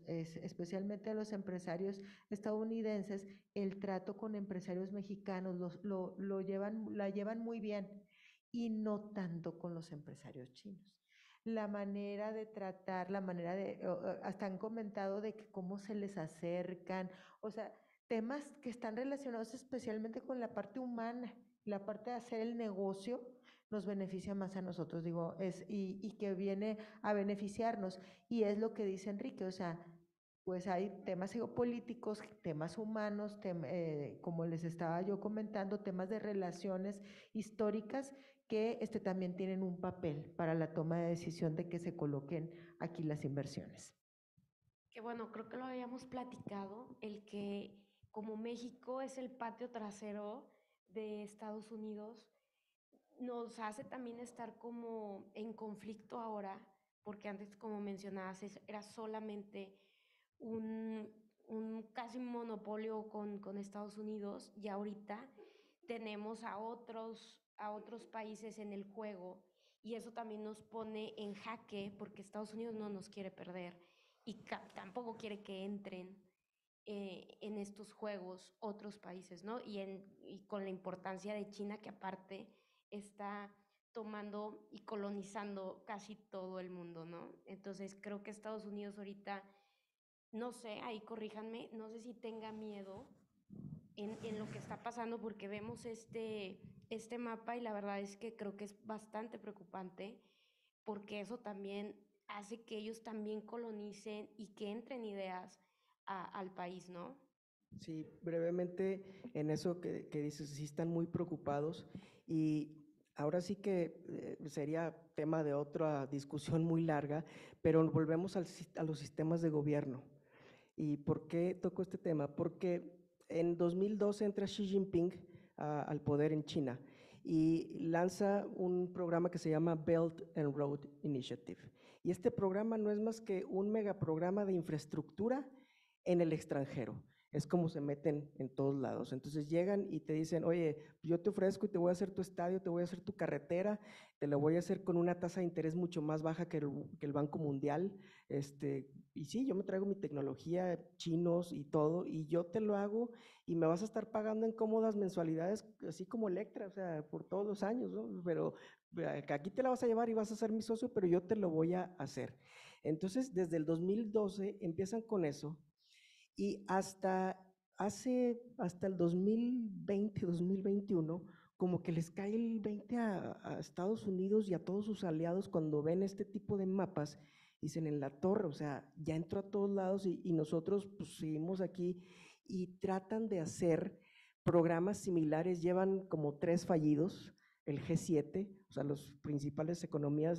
especialmente a los empresarios estadounidenses, el trato con empresarios mexicanos, la llevan muy bien y no tanto con los empresarios chinos. La manera de tratar, hasta han comentado de que cómo se les acercan, o sea, temas que están relacionados especialmente con la parte humana, la parte de hacer el negocio nos beneficia más a nosotros, digo, y que viene a beneficiarnos. Y es lo que dice Enrique, o sea, pues hay temas geopolíticos, temas humanos, como les estaba yo comentando, temas de relaciones históricas que también tienen un papel para la toma de decisión de que se coloquen aquí las inversiones. Que bueno, creo que lo habíamos platicado, el que como México es el patio trasero de Estados Unidos, nos hace también estar como en conflicto ahora, porque antes, como mencionabas, era solamente un casi un monopolio con Estados Unidos, y ahorita tenemos a otros países en el juego, y eso también nos pone en jaque porque Estados Unidos no nos quiere perder y tampoco quiere que entren en estos juegos otros países, ¿no? Y con la importancia de China, que aparte está tomando y colonizando casi todo el mundo, ¿no? Entonces creo que Estados Unidos ahorita, no sé, ahí corríjanme, no sé si tenga miedo en lo que está pasando, porque vemos este mapa y la verdad es que creo que es bastante preocupante, porque eso también hace que ellos también colonicen y que entren ideas al país, ¿no? Sí, brevemente en eso que dices, sí están muy preocupados y ahora sí que sería tema de otra discusión muy larga, pero volvemos a los sistemas de gobierno. ¿Y por qué toco este tema? Porque en 2012 entra Xi Jinping al poder en China y lanza un programa que se llama Belt and Road Initiative. Y este programa no es más que un megaprograma de infraestructura en el extranjero. Es como se meten en todos lados. Entonces llegan y te dicen, oye, yo te ofrezco y te voy a hacer tu estadio, te voy a hacer tu carretera, te lo voy a hacer con una tasa de interés mucho más baja que el Banco Mundial. Y sí, yo me traigo mi tecnología, chinos y todo, y yo te lo hago y me vas a estar pagando en cómodas mensualidades, así como Electra, o sea, por todos los años, ¿no? Pero aquí te la vas a llevar y vas a ser mi socio, pero yo te lo voy a hacer. Entonces, desde el 2012 empiezan con eso y hasta el 2020, 2021, como que les cae el 20 a Estados Unidos y a todos sus aliados cuando ven este tipo de mapas, dicen en la torre, o sea, ya entró a todos lados y nosotros pues seguimos aquí y tratan de hacer programas similares, llevan como 3 fallidos, el G7, o sea, las principales economías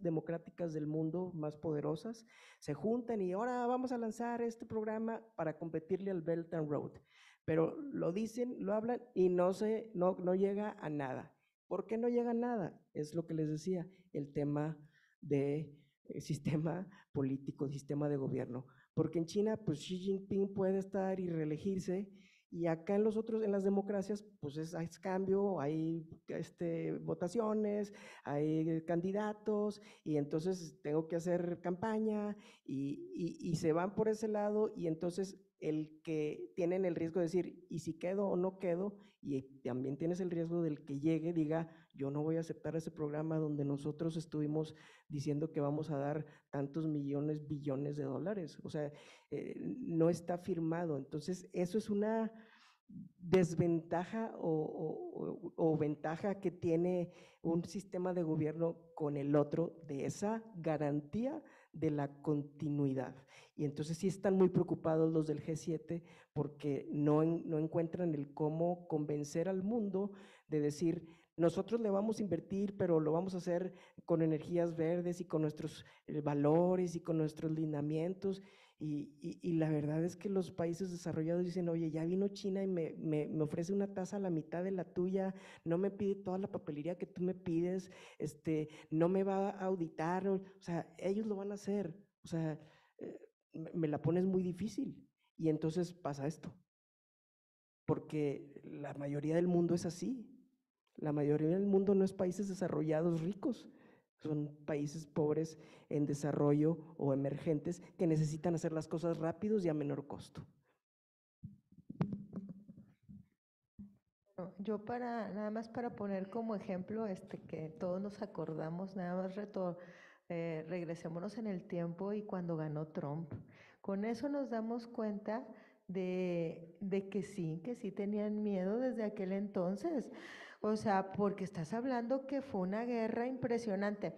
democráticas del mundo más poderosas, se juntan y ahora vamos a lanzar este programa para competirle al Belt and Road. Pero lo dicen, lo hablan y no llega a nada. ¿Por qué no llega a nada? Es lo que les decía, el tema de sistema político, sistema de gobierno. Porque en China, pues Xi Jinping puede estar y reelegirse, y acá en las democracias, pues hay cambio, hay votaciones, hay candidatos, y entonces tengo que hacer campaña, y se van por ese lado, y entonces el que tienen el riesgo de decir, ¿y si quedo o no quedo? Y también tienes el riesgo del que llegue, diga, yo no voy a aceptar ese programa donde nosotros estuvimos diciendo que vamos a dar tantos millones, billones de dólares. O sea, no está firmado. Entonces, eso es una desventaja o ventaja que tiene un sistema de gobierno con el otro, de esa garantía de la continuidad. Y entonces sí están muy preocupados los del G7 porque no encuentran el cómo convencer al mundo de decir, nosotros le vamos a invertir, pero lo vamos a hacer con energías verdes y con nuestros valores y con nuestros lineamientos. Y la verdad es que los países desarrollados dicen, oye, ya vino China y me ofrece una tasa a la mitad de la tuya, no me pide toda la papelería que tú me pides, no me va a auditar, o sea, ellos lo van a hacer, o sea, me la pones muy difícil. Y entonces pasa esto, porque la mayoría del mundo es así, la mayoría del mundo no es países desarrollados ricos, Son países pobres en desarrollo o emergentes que necesitan hacer las cosas rápidos y a menor costo. Yo nada más para poner como ejemplo, que todos nos acordamos, nada más regresémonos en el tiempo y cuando ganó Trump. Con eso nos damos cuenta de que sí tenían miedo desde aquel entonces. O sea, porque estás hablando que fue una guerra impresionante.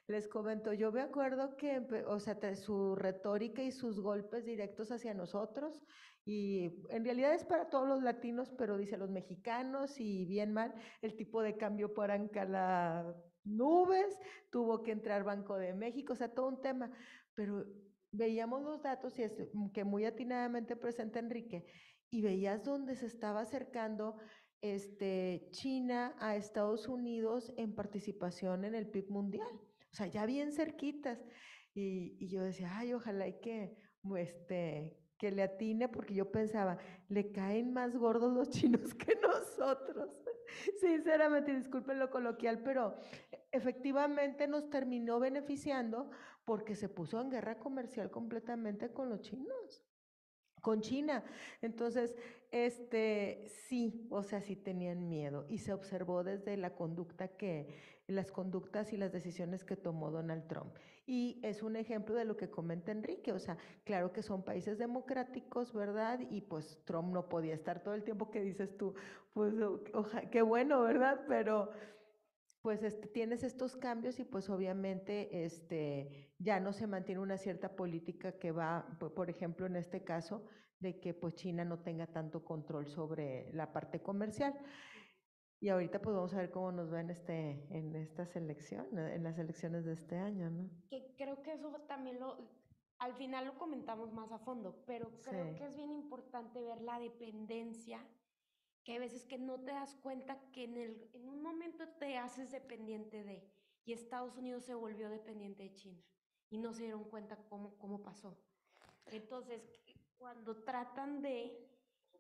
Les comento, yo me acuerdo que, o sea, su retórica y sus golpes directos hacia nosotros, y en realidad es para todos los latinos, pero dice los mexicanos y bien mal, el tipo de cambio por las nubes, tuvo que entrar Banco de México, o sea, todo un tema, pero veíamos los datos y es que muy atinadamente presenta Enrique, y veías dónde se estaba acercando China a Estados Unidos en participación en el PIB mundial, o sea, ya bien cerquitas, y yo decía, ay, ojalá y que le atine, porque yo pensaba, le caen más gordos los chinos que nosotros. Sinceramente, disculpen lo coloquial, pero efectivamente nos terminó beneficiando porque se puso en guerra comercial completamente con los chinos, con China. Entonces, sí, o sea, sí tenían miedo y se observó desde las conductas y las decisiones que tomó Donald Trump. Y es un ejemplo de lo que comenta Enrique, o sea, claro que son países democráticos, ¿verdad? Y pues Trump no podía estar todo el tiempo que dices tú, pues qué bueno, ¿verdad? Pero pues tienes estos cambios y pues obviamente ya no se mantiene una cierta política que va, por ejemplo, en este caso, de que pues China no tenga tanto control sobre la parte comercial. Y ahorita pues vamos a ver cómo nos va en estas elecciones, en las elecciones de este año, ¿no? Que creo que eso también al final lo comentamos más a fondo, pero creo Sí. que es bien importante ver la dependencia, que hay veces que no te das cuenta que en un momento te haces dependiente y Estados Unidos se volvió dependiente de China y no se dieron cuenta cómo pasó. Entonces, cuando tratan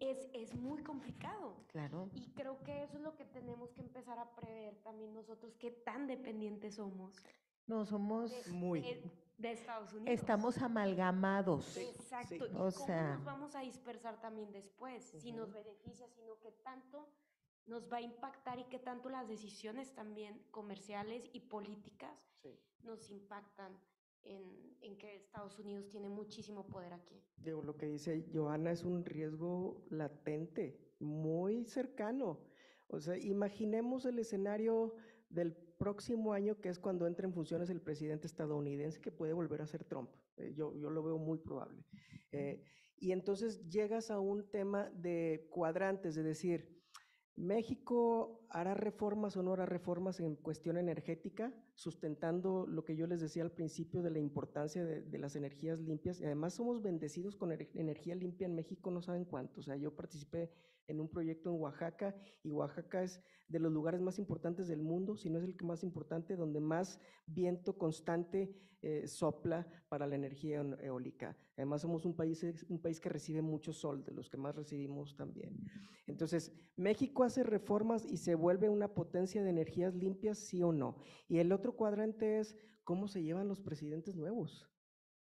es muy complicado. Claro. Y creo que eso es lo que tenemos que empezar a prever también nosotros, qué tan dependientes somos No, somos, de Estados Unidos. estamos amalgamados. Exacto. Sí. ¿Y O cómo sea, nos vamos a dispersar también después? Si nos beneficia, sino que tanto nos va a impactar y que tanto las decisiones también comerciales y políticas nos impactan en que Estados Unidos tiene muchísimo poder aquí. Digo, lo que dice Johanna es un riesgo latente, muy cercano. O sea, imaginemos el escenario del próximo año, que es cuando entre en funciones el presidente estadounidense, que puede volver a ser Trump. Yo lo veo muy probable. Y entonces llegas a un tema de cuadrantes, de decir, ¿México hará reformas o no hará reformas en cuestión energética, sustentando lo que yo les decía al principio de la importancia de las energías limpias? Y además somos bendecidos con energía limpia en México, no saben cuánto. O sea, yo participé en un proyecto en Oaxaca y Oaxaca es de los lugares más importantes del mundo, si no es el que más importante, donde más viento constante sopla para la energía eólica. Además somos un país que recibe mucho sol, de los que más recibimos también. Entonces, México hace reformas y se vuelve una potencia de energías limpias, sí o no. Y el otro cuadrante es cómo se llevan los presidentes nuevos.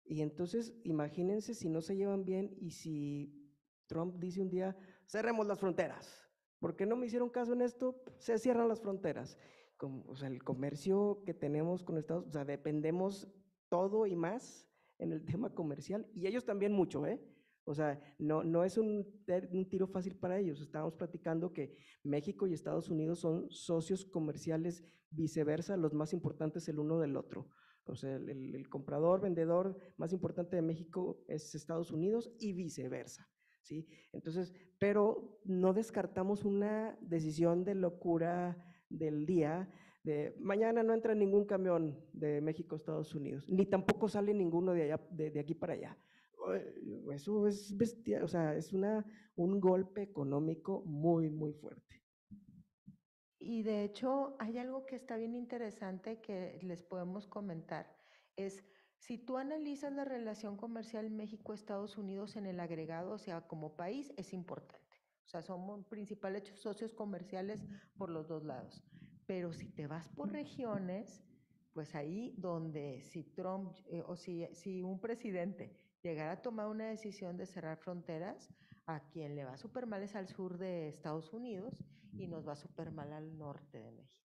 Y entonces, imagínense si no se llevan bien y si Trump dice un día, cerremos las fronteras, porque no me hicieron caso en esto, se cierran las fronteras. O sea, el comercio que tenemos con Estados Unidos, o sea, dependemos todo y más en el tema comercial, y ellos también mucho, ¿eh? O sea, no es un tiro fácil para ellos. Estábamos platicando que México y Estados Unidos son socios comerciales viceversa, los más importantes el uno del otro. O sea, el comprador, vendedor más importante de México es Estados Unidos y viceversa, ¿sí? Entonces, pero no descartamos una decisión de locura del día, de mañana no entra ningún camión de México a Estados Unidos, ni tampoco sale ninguno de allá, de aquí para allá. Eso es bestia, o sea, es un golpe económico muy, muy fuerte. y de hecho hay algo que está bien interesante que les podemos comentar, es si tú analizas la relación comercial México-Estados Unidos en el agregado, o sea, como país, es importante. O sea, somos principales socios comerciales por los dos lados. Pero si te vas por regiones, pues ahí donde si Trump o si un presidente llegara a tomar una decisión de cerrar fronteras, a quien le va súper mal es al sur de Estados Unidos y nos va súper mal al norte de México.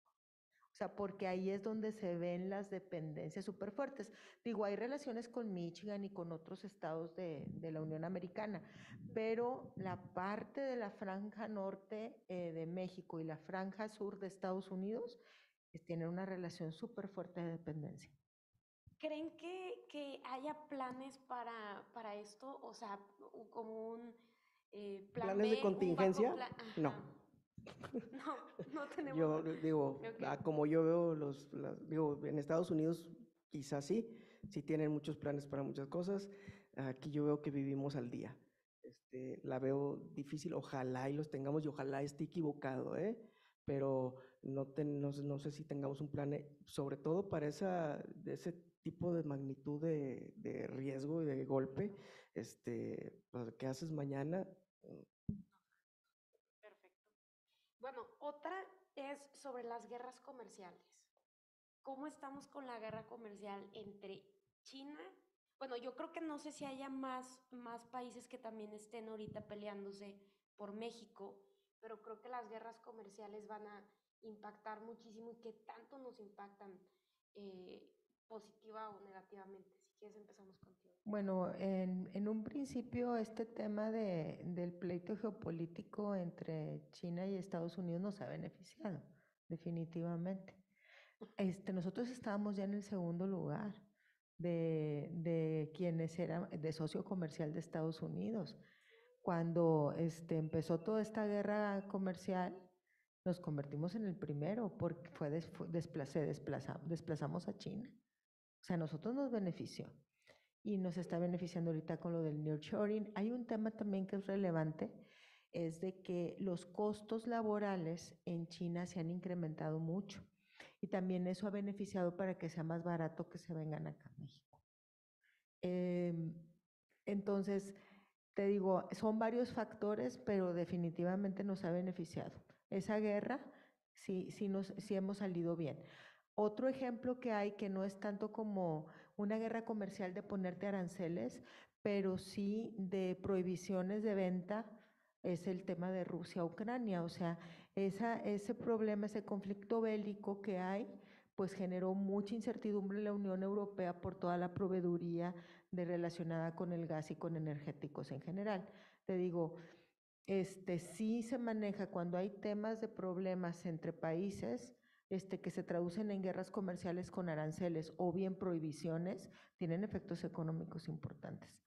O sea, porque ahí es donde se ven las dependencias súper fuertes. Digo, hay relaciones con Michigan y con otros estados de la Unión Americana, pero la parte de la franja norte de México y la franja sur de Estados Unidos tienen una relación súper fuerte de dependencia. ¿Creen que haya planes para esto? O sea, como un plan ¿Planes de B, contingencia? un backup plan. No. No, no tenemos. Yo digo, Okay. como yo veo digo, en Estados Unidos quizás sí tienen muchos planes para muchas cosas. Aquí yo veo que vivimos al día. La veo difícil, ojalá y los tengamos y ojalá esté equivocado, pero no sé si tengamos un plan, sobre todo para ese tipo de magnitud de riesgo y de golpe, lo que haces mañana. Perfecto. Bueno, otra es sobre las guerras comerciales. ¿Cómo estamos con la guerra comercial entre China? Bueno, yo creo que no sé si haya más países que también estén ahorita peleándose por México, pero creo que las guerras comerciales van a impactar muchísimo y que tanto nos impactan eh, positiva o negativamente. Si quieres empezamos contigo. Bueno, en un principio este tema del pleito geopolítico entre China y Estados Unidos nos ha beneficiado, definitivamente. Nosotros estábamos ya en el segundo lugar de quienes eran de socio comercial de Estados Unidos. Cuando empezó toda esta guerra comercial, nos convertimos en el primero porque desplazamos a China. O sea, a nosotros nos benefició y nos está beneficiando ahorita con lo del nearshoring. Hay un tema también que es relevante, es de que los costos laborales en China se han incrementado mucho y también eso ha beneficiado para que sea más barato que se vengan acá a México. Entonces, te digo, son varios factores, pero definitivamente nos ha beneficiado. Esa guerra sí hemos salido bien. Otro ejemplo que hay, que no es tanto como una guerra comercial de ponerte aranceles, pero sí de prohibiciones de venta, es el tema de Rusia-Ucrania. O sea, ese problema, ese conflicto bélico que hay, pues generó mucha incertidumbre en la Unión Europea por toda la proveeduría relacionada con el gas y con energéticos en general. Te digo, sí se maneja cuando hay temas de problemas entre países, que se traducen en guerras comerciales con aranceles o bien prohibiciones, tienen efectos económicos importantes.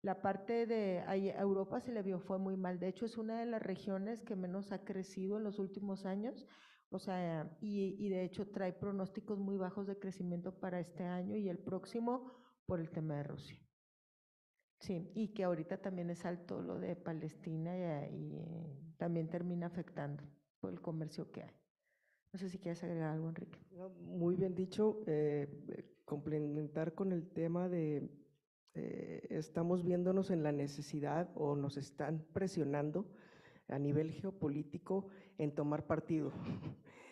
La parte a Europa se le vio fue muy mal, de hecho es una de las regiones que menos ha crecido en los últimos años, o sea, y de hecho trae pronósticos muy bajos de crecimiento para este año y el próximo por el tema de Rusia. Sí, y que ahorita también es alto lo de Palestina y también termina afectando por el comercio que hay. No sé si quieres agregar algo, Enrique. Muy bien dicho, complementar con el tema de estamos viéndonos en la necesidad o nos están presionando a nivel geopolítico en tomar partido.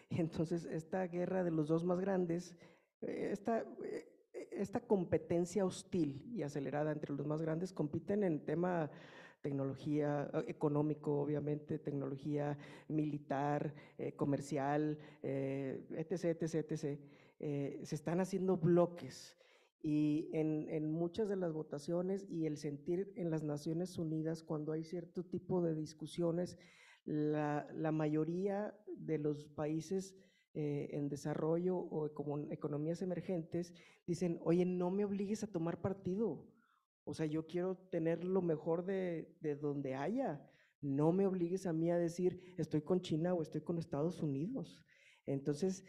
Entonces, esta guerra de los dos más grandes, esta competencia hostil y acelerada entre los más grandes compiten en tema tecnología, económico, obviamente, tecnología militar, comercial, etc. Se están haciendo bloques y en muchas de las votaciones y el sentir en las Naciones Unidas cuando hay cierto tipo de discusiones, la mayoría de los países en desarrollo o como economías emergentes dicen, oye, no me obligues a tomar partido. O sea, yo quiero tener lo mejor de donde haya. No me obligues a mí a decir, estoy con China o estoy con Estados Unidos. Entonces,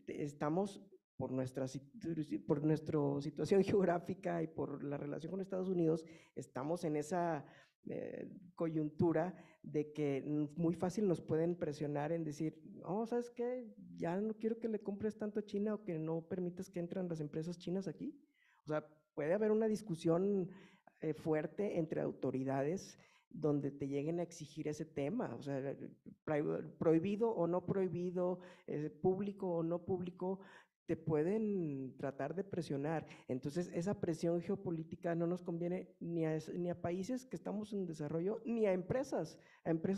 estamos por nuestra situación geográfica y por la relación con Estados Unidos, estamos en esa coyuntura de que muy fácil nos pueden presionar en decir, no, ¿sabes qué? Ya no quiero que le compres tanto a China o que no permitas que entren las empresas chinas aquí. O sea, puede haber una discusión fuerte entre autoridades donde te lleguen a exigir ese tema, o sea, prohibido o no prohibido, público o no público, te pueden tratar de presionar. Entonces, esa presión geopolítica no nos conviene ni a países que estamos en desarrollo, ni a empresas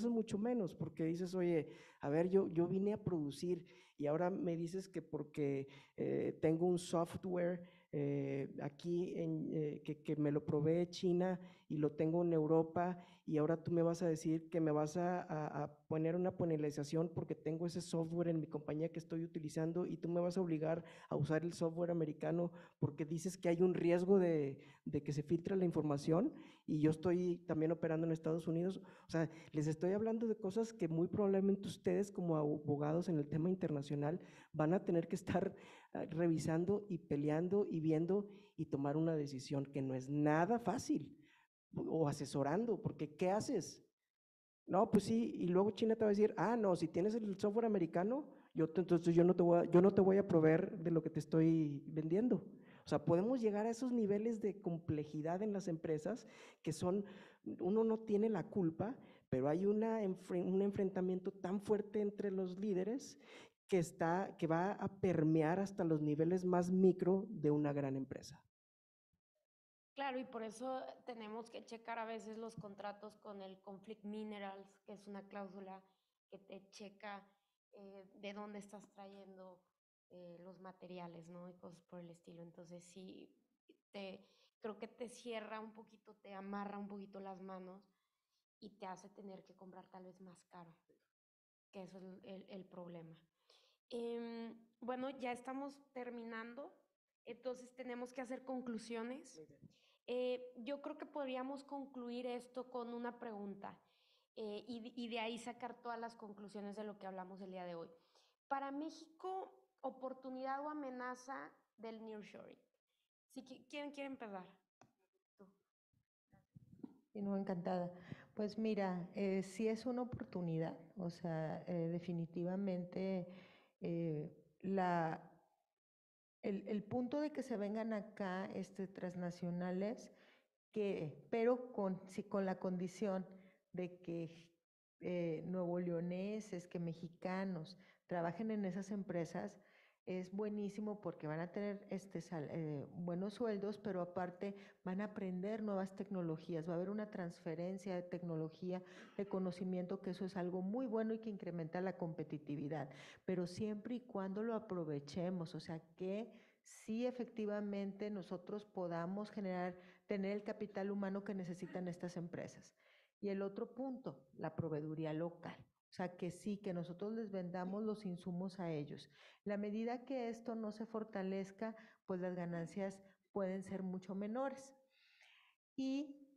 mucho menos, porque dices, oye, a ver, yo vine a producir y ahora me dices que porque tengo un software aquí que me lo provee China y lo tengo en Europa, y ahora tú me vas a decir que me vas a poner una penalización porque tengo ese software en mi compañía que estoy utilizando, y tú me vas a obligar a usar el software americano porque dices que hay un riesgo de que se filtre la información, y yo estoy también operando en Estados Unidos. O sea, les estoy hablando de cosas que muy probablemente ustedes, como abogados en el tema internacional, van a tener que estar revisando y peleando y viendo y tomar una decisión que no es nada fácil, o asesorando, porque ¿qué haces? No, pues sí, y luego China te va a decir, no, si tienes el software americano, entonces yo no te voy a proveer de lo que te estoy vendiendo. O sea, podemos llegar a esos niveles de complejidad en las empresas que son, uno no tiene la culpa, pero hay un enfrentamiento tan fuerte entre los líderes que va a permear hasta los niveles más micro de una gran empresa. Claro, y por eso tenemos que checar a veces los contratos con el Conflict Minerals, que es una cláusula que te checa de dónde estás trayendo los materiales, ¿no? Y cosas por el estilo. Entonces sí, creo que te cierra un poquito, te amarra un poquito las manos y te hace tener que comprar tal vez más caro, que eso es el problema. Bueno, ya estamos terminando, entonces tenemos que hacer conclusiones. Yo creo que podríamos concluir esto con una pregunta y de ahí sacar todas las conclusiones de lo que hablamos el día de hoy. Para México, ¿oportunidad o amenaza del nearshoring? ¿Quién quiere empezar? Tú. Y no, encantada. Pues mira, sí es una oportunidad, o sea, definitivamente la, el punto de que se vengan acá transnacionales, pero sí, con la condición de que nuevo leoneses, que mexicanos trabajen en esas empresas, es buenísimo porque van a tener buenos sueldos, pero aparte van a aprender nuevas tecnologías, va a haber una transferencia de tecnología, de conocimiento, que eso es algo muy bueno y que incrementa la competitividad, pero siempre y cuando lo aprovechemos, o sea que sí efectivamente nosotros podamos tener el capital humano que necesitan estas empresas. Y el otro punto, la proveeduría local. O sea, que sí, que nosotros les vendamos los insumos a ellos. La medida que esto no se fortalezca, pues las ganancias pueden ser mucho menores. Y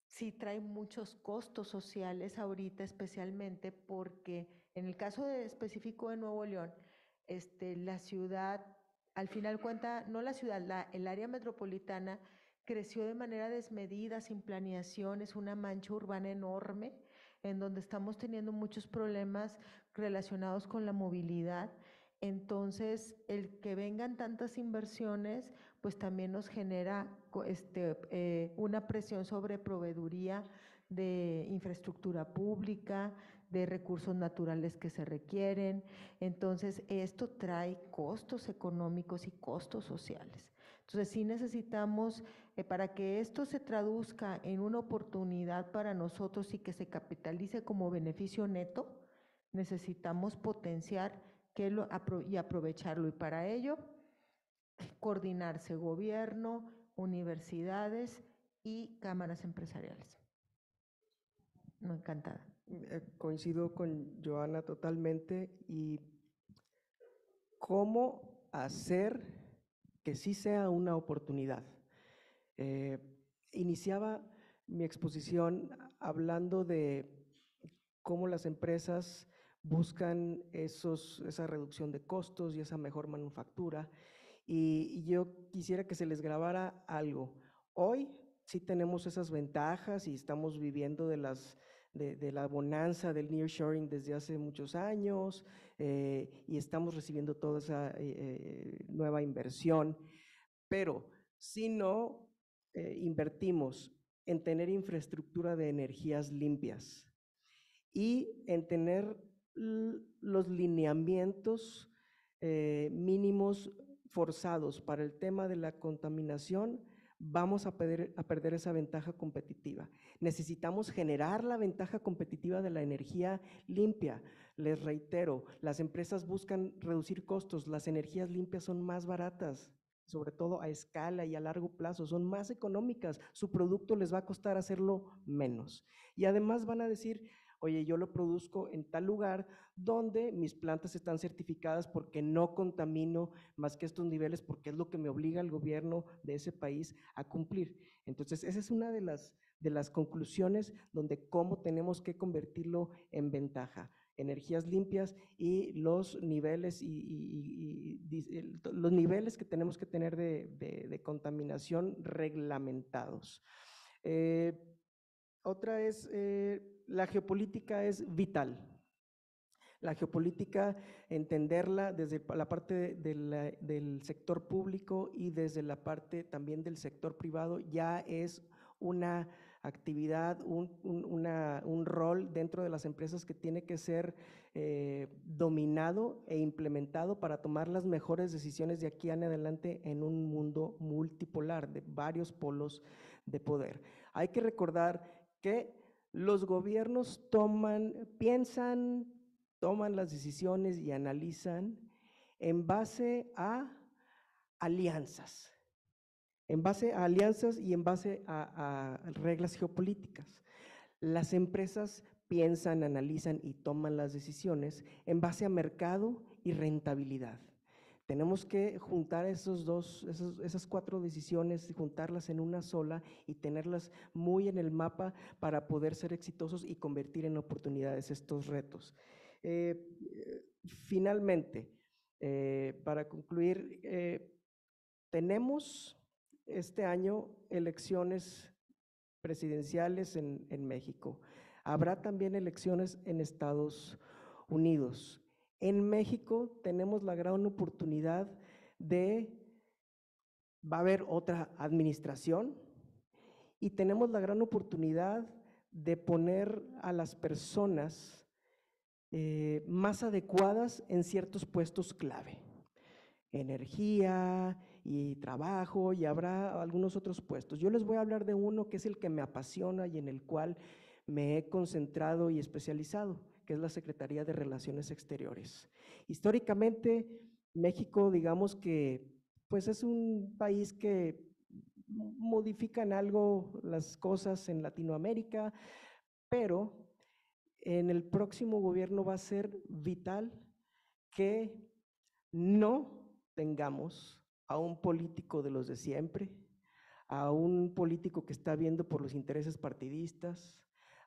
sí trae muchos costos sociales ahorita, especialmente porque en el caso específico de Nuevo León, la ciudad, al final cuenta, no la ciudad, el área metropolitana creció de manera desmedida, sin planeación, es una mancha urbana enorme, en donde estamos teniendo muchos problemas relacionados con la movilidad. Entonces, el que vengan tantas inversiones, pues también nos genera una presión sobre proveeduría de infraestructura pública, de recursos naturales que se requieren. Entonces, esto trae costos económicos y costos sociales. Entonces, sí necesitamos, para que esto se traduzca en una oportunidad para nosotros y que se capitalice como beneficio neto, necesitamos potenciar y aprovecharlo. Y para ello, coordinarse gobierno, universidades y cámaras empresariales. No, encantada. Coincido con Joana totalmente. Y cómo hacer que sí sea una oportunidad. Iniciaba mi exposición hablando de cómo las empresas buscan esa reducción de costos y esa mejor manufactura. Y yo quisiera que se les grabara algo. Hoy sí tenemos esas ventajas y estamos viviendo de la bonanza del nearshoring desde hace muchos años, y estamos recibiendo toda esa nueva inversión, pero si no invertimos en tener infraestructura de energías limpias y en tener los lineamientos mínimos forzados para el tema de la contaminación, vamos a perder esa ventaja competitiva. Necesitamos generar la ventaja competitiva de la energía limpia. Les reitero, las empresas buscan reducir costos, las energías limpias son más baratas, sobre todo a escala y a largo plazo, son más económicas, su producto les va a costar hacerlo menos. Y además van a decir, oye, yo lo produzco en tal lugar donde mis plantas están certificadas porque no contamino más que estos niveles, porque es lo que me obliga el gobierno de ese país a cumplir. Entonces, esa es una de las conclusiones donde cómo tenemos que convertirlo en ventaja. Energías limpias y los niveles los niveles que tenemos que tener de contaminación reglamentados. Otra es, la geopolítica es vital. La geopolítica, entenderla desde la parte del sector público y desde la parte también del sector privado, ya es una actividad, un rol dentro de las empresas que tiene que ser dominado e implementado para tomar las mejores decisiones de aquí en adelante en un mundo multipolar de varios polos de poder. Hay que recordar que los gobiernos toman las decisiones y analizan en base a alianzas. En base a alianzas y en base a reglas geopolíticas. Las empresas piensan, analizan y toman las decisiones en base a mercado y rentabilidad. Tenemos que juntar esas 4 decisiones, juntarlas en una sola y tenerlas muy en el mapa para poder ser exitosos y convertir en oportunidades estos retos. Finalmente, para concluir, tenemos este año elecciones presidenciales en México. Habrá también elecciones en Estados Unidos. En México tenemos la gran oportunidad va a haber otra administración y tenemos la gran oportunidad de poner a las personas más adecuadas en ciertos puestos clave. Energía y trabajo, y habrá algunos otros puestos. Yo les voy a hablar de uno que es el que me apasiona y en el cual me he concentrado y especializado, que es la Secretaría de Relaciones Exteriores. Históricamente, México, digamos que pues es un país que modifican algo las cosas en Latinoamérica, pero en el próximo gobierno va a ser vital que no tengamos a un político de los de siempre, a un político que está viendo por los intereses partidistas,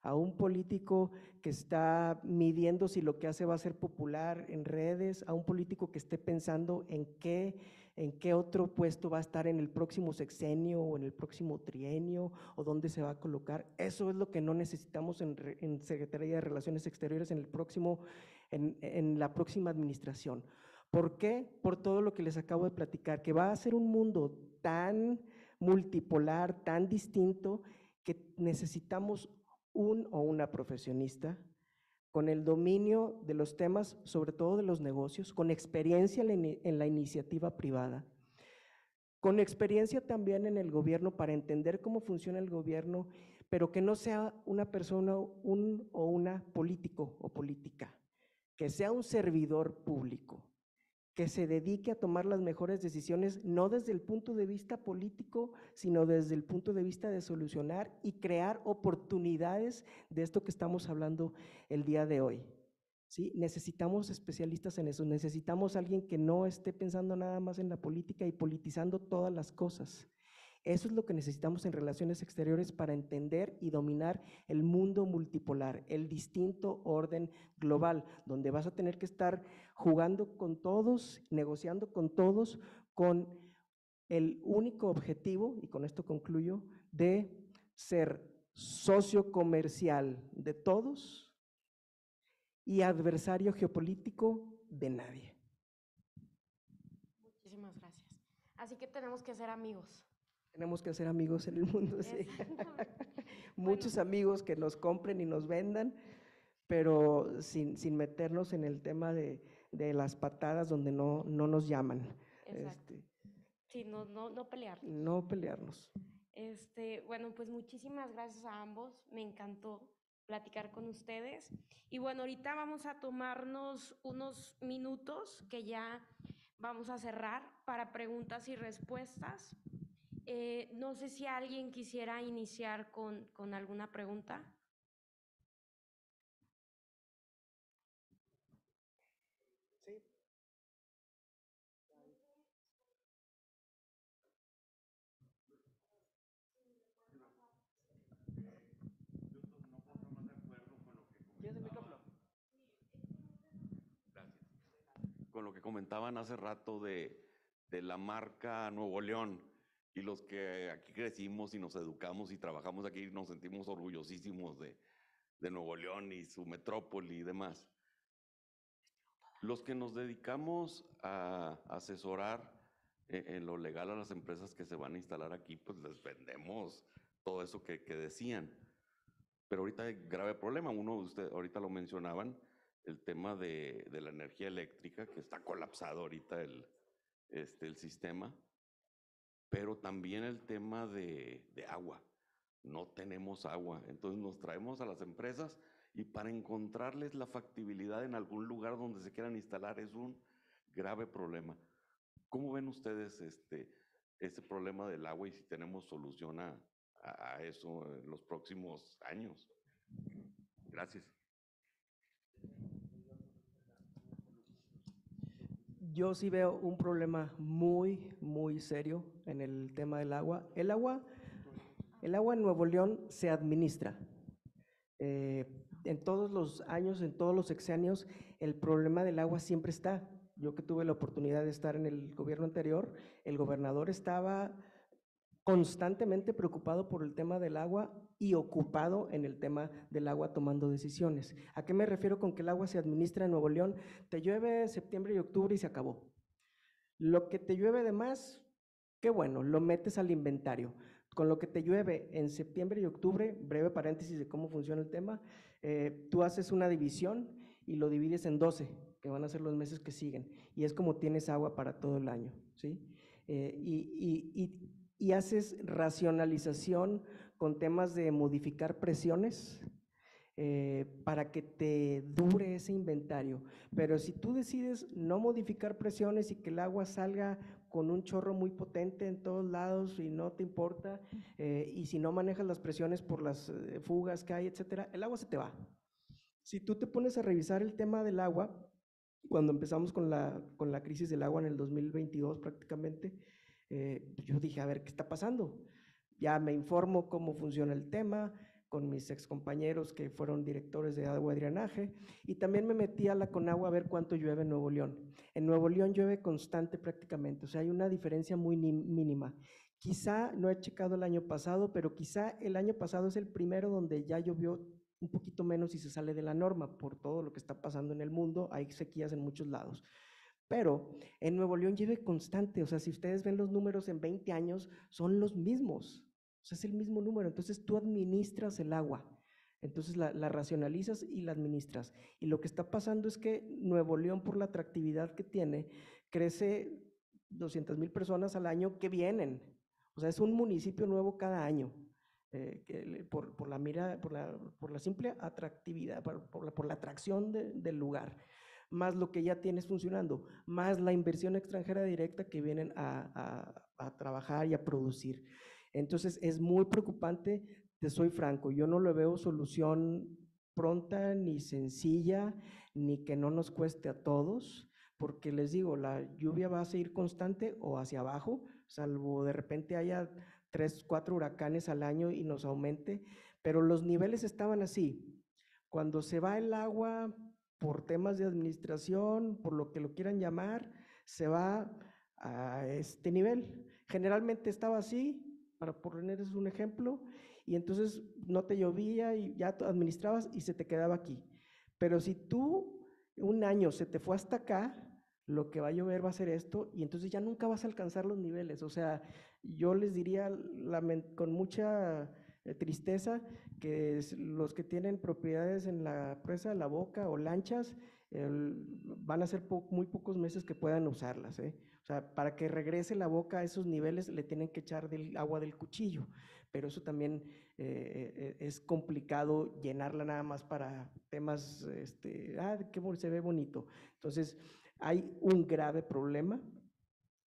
a un político que está midiendo si lo que hace va a ser popular en redes, a un político que esté pensando en qué otro puesto va a estar en el próximo sexenio o en el próximo trienio o dónde se va a colocar. Eso es lo que no necesitamos en Secretaría de Relaciones Exteriores en la próxima administración. ¿Por qué? Por todo lo que les acabo de platicar, que va a ser un mundo tan multipolar, tan distinto, que necesitamos un o una profesionista con el dominio de los temas, sobre todo de los negocios, con experiencia en la iniciativa privada, con experiencia también en el gobierno para entender cómo funciona el gobierno, pero que no sea una persona, un o una político o política, que sea un servidor público, que se dedique a tomar las mejores decisiones, no desde el punto de vista político, sino desde el punto de vista de solucionar y crear oportunidades de esto que estamos hablando el día de hoy. ¿Sí? Necesitamos especialistas en eso, necesitamos alguien que no esté pensando nada más en la política y politizando todas las cosas. Eso es lo que necesitamos en relaciones exteriores para entender y dominar el mundo multipolar, el distinto orden global, donde vas a tener que estar jugando con todos, negociando con todos, con el único objetivo, y con esto concluyo, de ser socio comercial de todos y adversario geopolítico de nadie. Muchísimas gracias. Así que tenemos que ser amigos. Tenemos que hacer amigos en el mundo, sí. Muchos amigos que nos compren y nos vendan, pero sin meternos en el tema de de las patadas donde no nos llaman. Exacto. Sí, no pelear. No pelearnos. Bueno, pues muchísimas gracias a ambos. Me encantó platicar con ustedes. Y bueno, ahorita vamos a tomarnos unos minutos que ya vamos a cerrar para preguntas y respuestas. No sé si alguien quisiera iniciar con alguna pregunta. Sí. ¿Tienes el micrófono? Gracias. Con lo que comentaban hace rato de la marca Nuevo León, y los que aquí crecimos y nos educamos y trabajamos aquí, nos sentimos orgullosísimos de Nuevo León y su metrópoli y demás. Los que nos dedicamos a asesorar en lo legal a las empresas que se van a instalar aquí, pues les vendemos todo eso que decían. Pero ahorita hay grave problema. Uno de ustedes, ahorita lo mencionaban, el tema de la energía eléctrica, que está colapsado ahorita el sistema, pero también el tema de agua. No tenemos agua, entonces nos traemos a las empresas y para encontrarles la factibilidad en algún lugar donde se quieran instalar es un grave problema. ¿Cómo ven ustedes ese problema del agua y si tenemos solución a eso en los próximos años? Gracias. Yo sí veo un problema muy serio en el tema del agua. El agua en Nuevo León se administra. En todos los años, en todos los sexenios, el problema del agua siempre está. Yo que tuve la oportunidad de estar en el gobierno anterior, el gobernador estaba constantemente preocupado por el tema del agua y ocupado en el tema del agua tomando decisiones. ¿A qué me refiero con que el agua se administra en Nuevo León? Te llueve septiembre y octubre y se acabó. Lo que te llueve de más, qué bueno, lo metes al inventario. Con lo que te llueve en septiembre y octubre, breve paréntesis de cómo funciona el tema, tú haces una división y lo divides en 12, que van a ser los meses que siguen, y es como tienes agua para todo el año, ¿sí? Y haces racionalización con temas de modificar presiones para que te dure ese inventario. Pero si tú decides no modificar presiones y que el agua salga con un chorro muy potente en todos lados y no te importa, y si no manejas las presiones por las fugas que hay, etcétera, el agua se te va. Si tú te pones a revisar el tema del agua, cuando empezamos con la crisis del agua en el 2022 prácticamente, yo dije, a ver, ¿qué está pasando? Ya me informo cómo funciona el tema, con mis excompañeros que fueron directores de agua y drenaje, y también me metí a la Conagua a ver cuánto llueve en Nuevo León. En Nuevo León llueve constante prácticamente, o sea, hay una diferencia muy mínima. Quizá, no he checado el año pasado, pero quizá el año pasado es el primero donde ya llovió un poquito menos y se sale de la norma por todo lo que está pasando en el mundo, hay sequías en muchos lados. Pero en Nuevo León llueve constante, o sea, si ustedes ven los números en 20 años, son los mismos. O sea, es el mismo número, entonces tú administras el agua, entonces la racionalizas y la administras. Y lo que está pasando es que Nuevo León, por la atractividad que tiene, crece 200,000 personas al año que vienen. O sea, es un municipio nuevo cada año, por la simple atractividad, por la atracción del lugar, más lo que ya tienes funcionando, más la inversión extranjera directa que vienen a trabajar y a producir. Entonces es muy preocupante, te soy franco, yo no le veo solución pronta ni sencilla, ni que no nos cueste a todos, porque les digo, la lluvia va a seguir constante o hacia abajo, salvo de repente haya 3, 4 huracanes al año y nos aumente, pero los niveles estaban así. Cuando se va el agua por temas de administración, por lo que lo quieran llamar, se va a este nivel. Generalmente estaba así, para ponerles un ejemplo, y entonces no te llovía y ya administrabas y se te quedaba aquí. Pero si tú un año se te fue hasta acá, lo que va a llover va a ser esto, y entonces ya nunca vas a alcanzar los niveles. O sea, yo les diría con mucha tristeza que los que tienen propiedades en la presa de la Boca o lanchas, van a ser muy pocos meses que puedan usarlas, ¿eh? O sea, para que regrese la boca a esos niveles le tienen que echar del agua del cuchillo, pero eso también es complicado llenarla nada más para temas, que se ve bonito. Entonces, hay un grave problema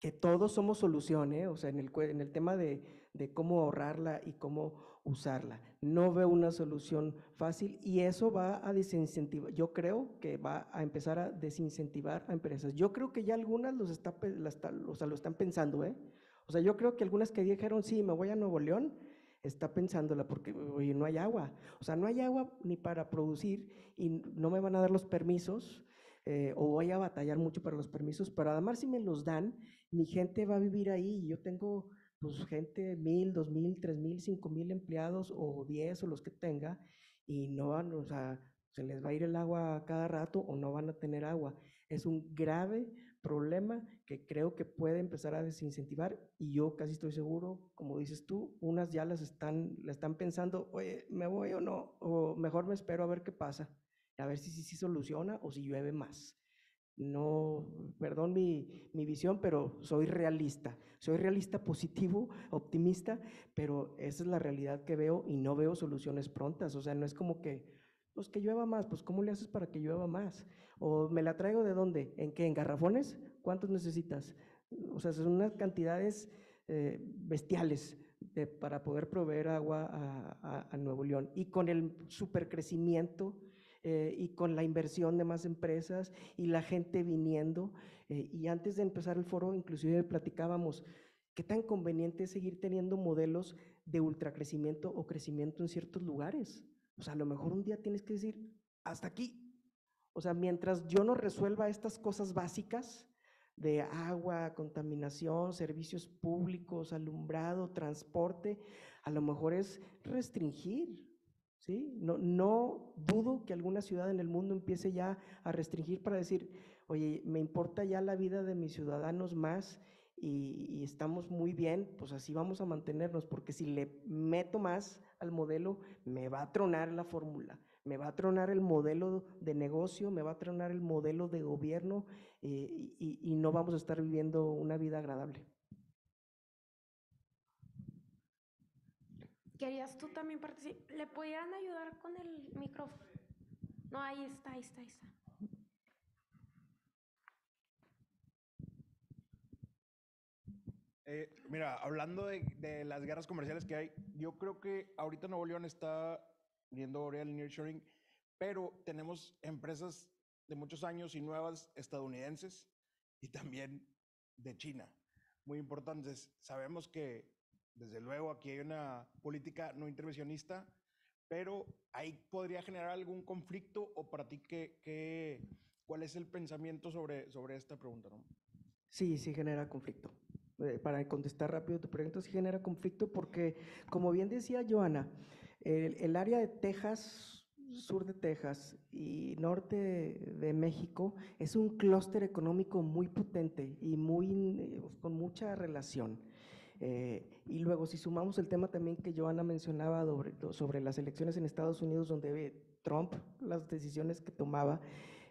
que todos somos solución, ¿eh? O sea, en el tema de cómo ahorrarla y cómo usarla. No veo una solución fácil y eso va a desincentivar, yo creo que va a empezar a desincentivar a empresas. Yo creo que ya algunas lo están pensando, ¿eh? O sea, yo creo que algunas que dijeron, sí, me voy a Nuevo León, está pensándola porque, oye, no hay agua. O sea, no hay agua ni para producir y no me van a dar los permisos, o voy a batallar mucho para los permisos, pero además si me los dan, mi gente va a vivir ahí. Yo tengo pues gente, 1,000, 2,000, 3,000, 5,000 empleados o 10 o los que tenga, y no van, o sea, se les va a ir el agua cada rato o no van a tener agua. Es un grave problema que creo que puede empezar a desincentivar y yo casi estoy seguro, como dices tú, unas ya la están pensando, oye, ¿me voy o no? O mejor me espero a ver qué pasa, a ver si soluciona o si llueve más. No, perdón mi visión, pero soy realista positivo, optimista, pero esa es la realidad que veo y no veo soluciones prontas. O sea, no es como que, pues que llueva más, pues ¿cómo le haces para que llueva más? ¿O me la traigo de dónde? ¿En qué? ¿En garrafones? ¿Cuántos necesitas? O sea, son unas cantidades bestiales para poder proveer agua a Nuevo León. Y con el supercrecimiento y con la inversión de más empresas y la gente viniendo, y antes de empezar el foro inclusive platicábamos qué tan conveniente es seguir teniendo modelos de ultracrecimiento o crecimiento en ciertos lugares. O sea, a lo mejor un día tienes que decir, hasta aquí. O sea, mientras yo no resuelva estas cosas básicas de agua, contaminación, servicios públicos, alumbrado, transporte, a lo mejor es restringir. ¿Sí? No dudo que alguna ciudad en el mundo empiece ya a restringir para decir, oye, me importa ya la vida de mis ciudadanos más y estamos muy bien, pues así vamos a mantenernos, porque si le meto más al modelo, me va a tronar la fórmula, me va a tronar el modelo de negocio, me va a tronar el modelo de gobierno, y no vamos a estar viviendo una vida agradable. ¿Querías tú también participar? ¿Le pudieran ayudar con el micrófono? No, ahí está. Mira, hablando de las guerras comerciales que hay, yo creo que ahorita Nuevo León está viendo ahora el nearshoring, pero tenemos empresas de muchos años y nuevas estadounidenses y también de China, muy importantes. Sabemos que, desde luego, aquí hay una política no intervencionista, pero ahí podría generar algún conflicto, o para ti, ¿cuál es el pensamiento sobre esta pregunta, ¿no? Sí genera conflicto. Para contestar rápido tu pregunta, sí genera conflicto porque, como bien decía Joana, el área de Texas, sur de Texas y norte de México es un clúster económico muy potente y con mucha relación. Y luego, si sumamos el tema también que Joana mencionaba sobre las elecciones en Estados Unidos, donde Trump, las decisiones que tomaba,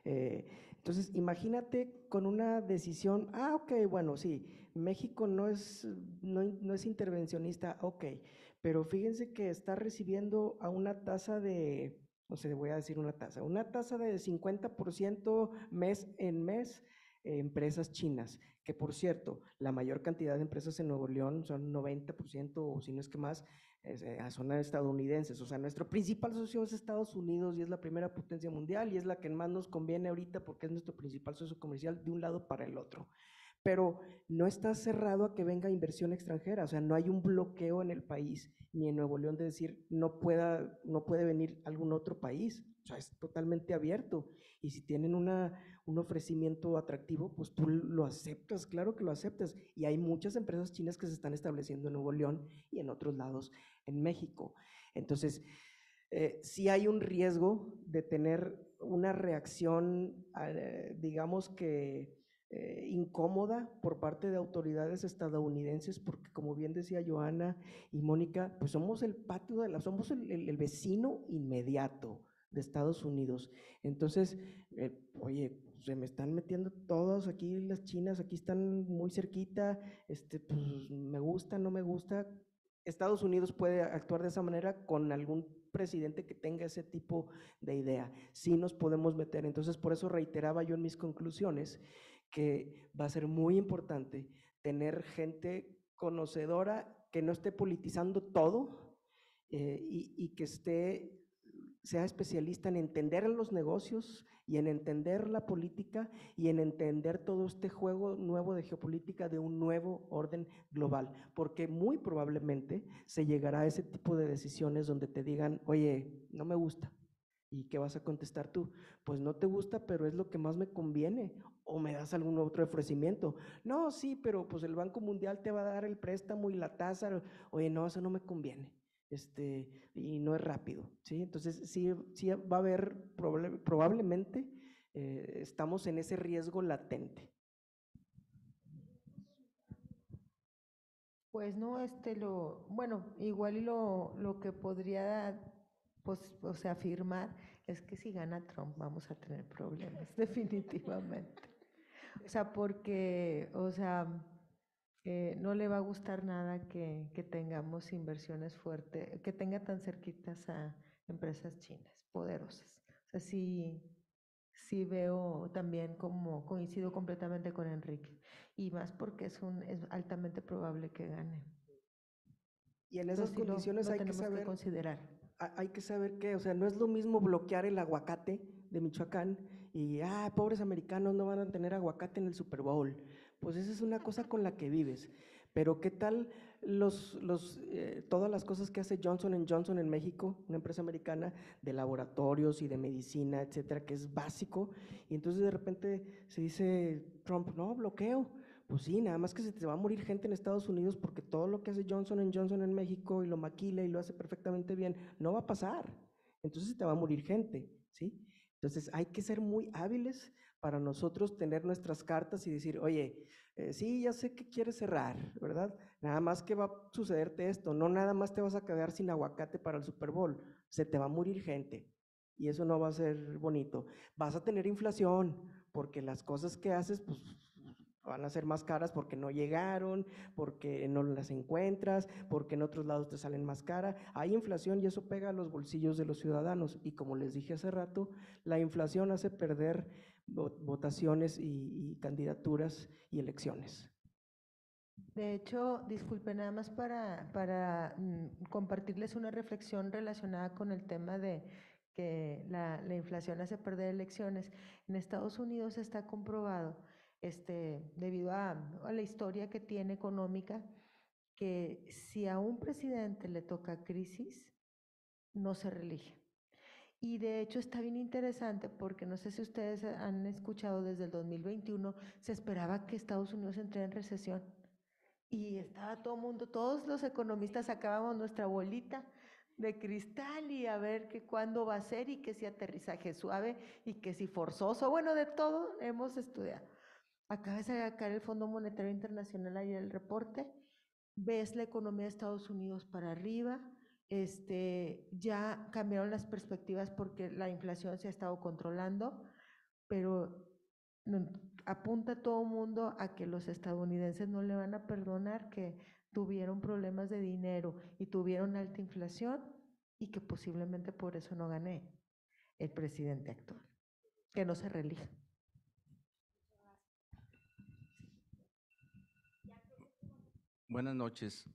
entonces imagínate con una decisión, ok, bueno, sí, México no es intervencionista, ok, pero fíjense que está recibiendo a una tasa de, no sé, voy a decir una tasa de 50% mes en mes, empresas chinas, que por cierto, la mayor cantidad de empresas en Nuevo León son 90%, o si no es que más, son estadounidenses. O sea, nuestro principal socio es Estados Unidos y es la primera potencia mundial y es la que más nos conviene ahorita porque es nuestro principal socio comercial de un lado para el otro. Pero no está cerrado a que venga inversión extranjera, o sea, no hay un bloqueo en el país, ni en Nuevo León, de decir no puede venir algún otro país, o sea, es totalmente abierto, y si tienen un ofrecimiento atractivo, pues tú lo aceptas, claro que lo aceptas, y hay muchas empresas chinas que se están estableciendo en Nuevo León y en otros lados en México. Entonces, sí hay un riesgo de tener una reacción, digamos que incómoda por parte de autoridades estadounidenses, porque como bien decía Joana y Mónica, pues somos el patio somos el vecino inmediato, de Estados Unidos. Entonces, oye, se me están metiendo todos aquí las chinas, aquí están muy cerquita, pues me gusta, no me gusta. Estados Unidos puede actuar de esa manera con algún presidente que tenga ese tipo de idea. Sí nos podemos meter. Entonces, por eso reiteraba yo en mis conclusiones que va a ser muy importante tener gente conocedora que no esté politizando todo y que sea especialista en entender los negocios y en entender la política y en entender todo este juego nuevo de geopolítica de un nuevo orden global, porque muy probablemente se llegará a ese tipo de decisiones donde te digan, oye, no me gusta. ¿Y qué vas a contestar tú? Pues no te gusta, pero es lo que más me conviene. ¿O me das algún otro ofrecimiento? No, sí, pero pues el Banco Mundial te va a dar el préstamo y la tasa. Oye, no, eso no me conviene. Y no es rápido, ¿sí? Entonces sí va a haber, probablemente estamos en ese riesgo latente. Pues no, bueno, igual y lo que podría, pues, o sea, afirmar es que si gana Trump vamos a tener problemas, definitivamente. O sea, porque, o sea, no le va a gustar nada que tengamos inversiones fuertes, que tenga tan cerquitas a empresas chinas poderosas. O sea, sí veo también como coincido completamente con Enrique, y más porque es altamente probable que gane. Y en esas condiciones hay que saber, considerar. Hay que saber que, o sea, no es lo mismo bloquear el aguacate de Michoacán y, pobres americanos no van a tener aguacate en el Super Bowl. Pues esa es una cosa con la que vives. Pero ¿qué tal todas las cosas que hace Johnson & Johnson en México, una empresa americana de laboratorios y de medicina, etcétera, que es básico? Y entonces de repente se dice Trump, no, bloqueo. Pues sí, nada más que se te va a morir gente en Estados Unidos porque todo lo que hace Johnson & Johnson en México y lo maquila y lo hace perfectamente bien, no va a pasar. Entonces se te va a morir gente, ¿sí? Entonces hay que ser muy hábiles para nosotros tener nuestras cartas y decir, oye, sí, ya sé que quieres cerrar, ¿verdad? Nada más que va a sucederte esto, no nada más te vas a quedar sin aguacate para el Super Bowl, se te va a morir gente y eso no va a ser bonito. Vas a tener inflación porque las cosas que haces, pues van a ser más caras porque no llegaron, porque no las encuentras, porque en otros lados te salen más cara. Hay inflación y eso pega a los bolsillos de los ciudadanos. Y como les dije hace rato, la inflación hace perder votaciones y candidaturas y elecciones. De hecho, disculpe, nada más para compartirles una reflexión relacionada con el tema de que la inflación hace perder elecciones. En Estados Unidos está comprobado, debido a la historia que tiene económica, que si a un presidente le toca crisis, no se reelige. Y de hecho está bien interesante porque no sé si ustedes han escuchado, desde el 2021 se esperaba que Estados Unidos entrara en recesión. Y estaba todo el mundo, todos los economistas sacábamos nuestra bolita de cristal y a ver que cuándo va a ser y que si aterrizaje suave y que si forzoso, bueno, de todo hemos estudiado. Acaba de sacar el Fondo Monetario Internacional ayer el reporte, ves la economía de Estados Unidos para arriba, ya cambiaron las perspectivas porque la inflación se ha estado controlando, pero apunta todo el mundo a que los estadounidenses no le van a perdonar que tuvieron problemas de dinero y tuvieron alta inflación y que posiblemente por eso no gane el presidente actual, que no se reelija. Buenas noches.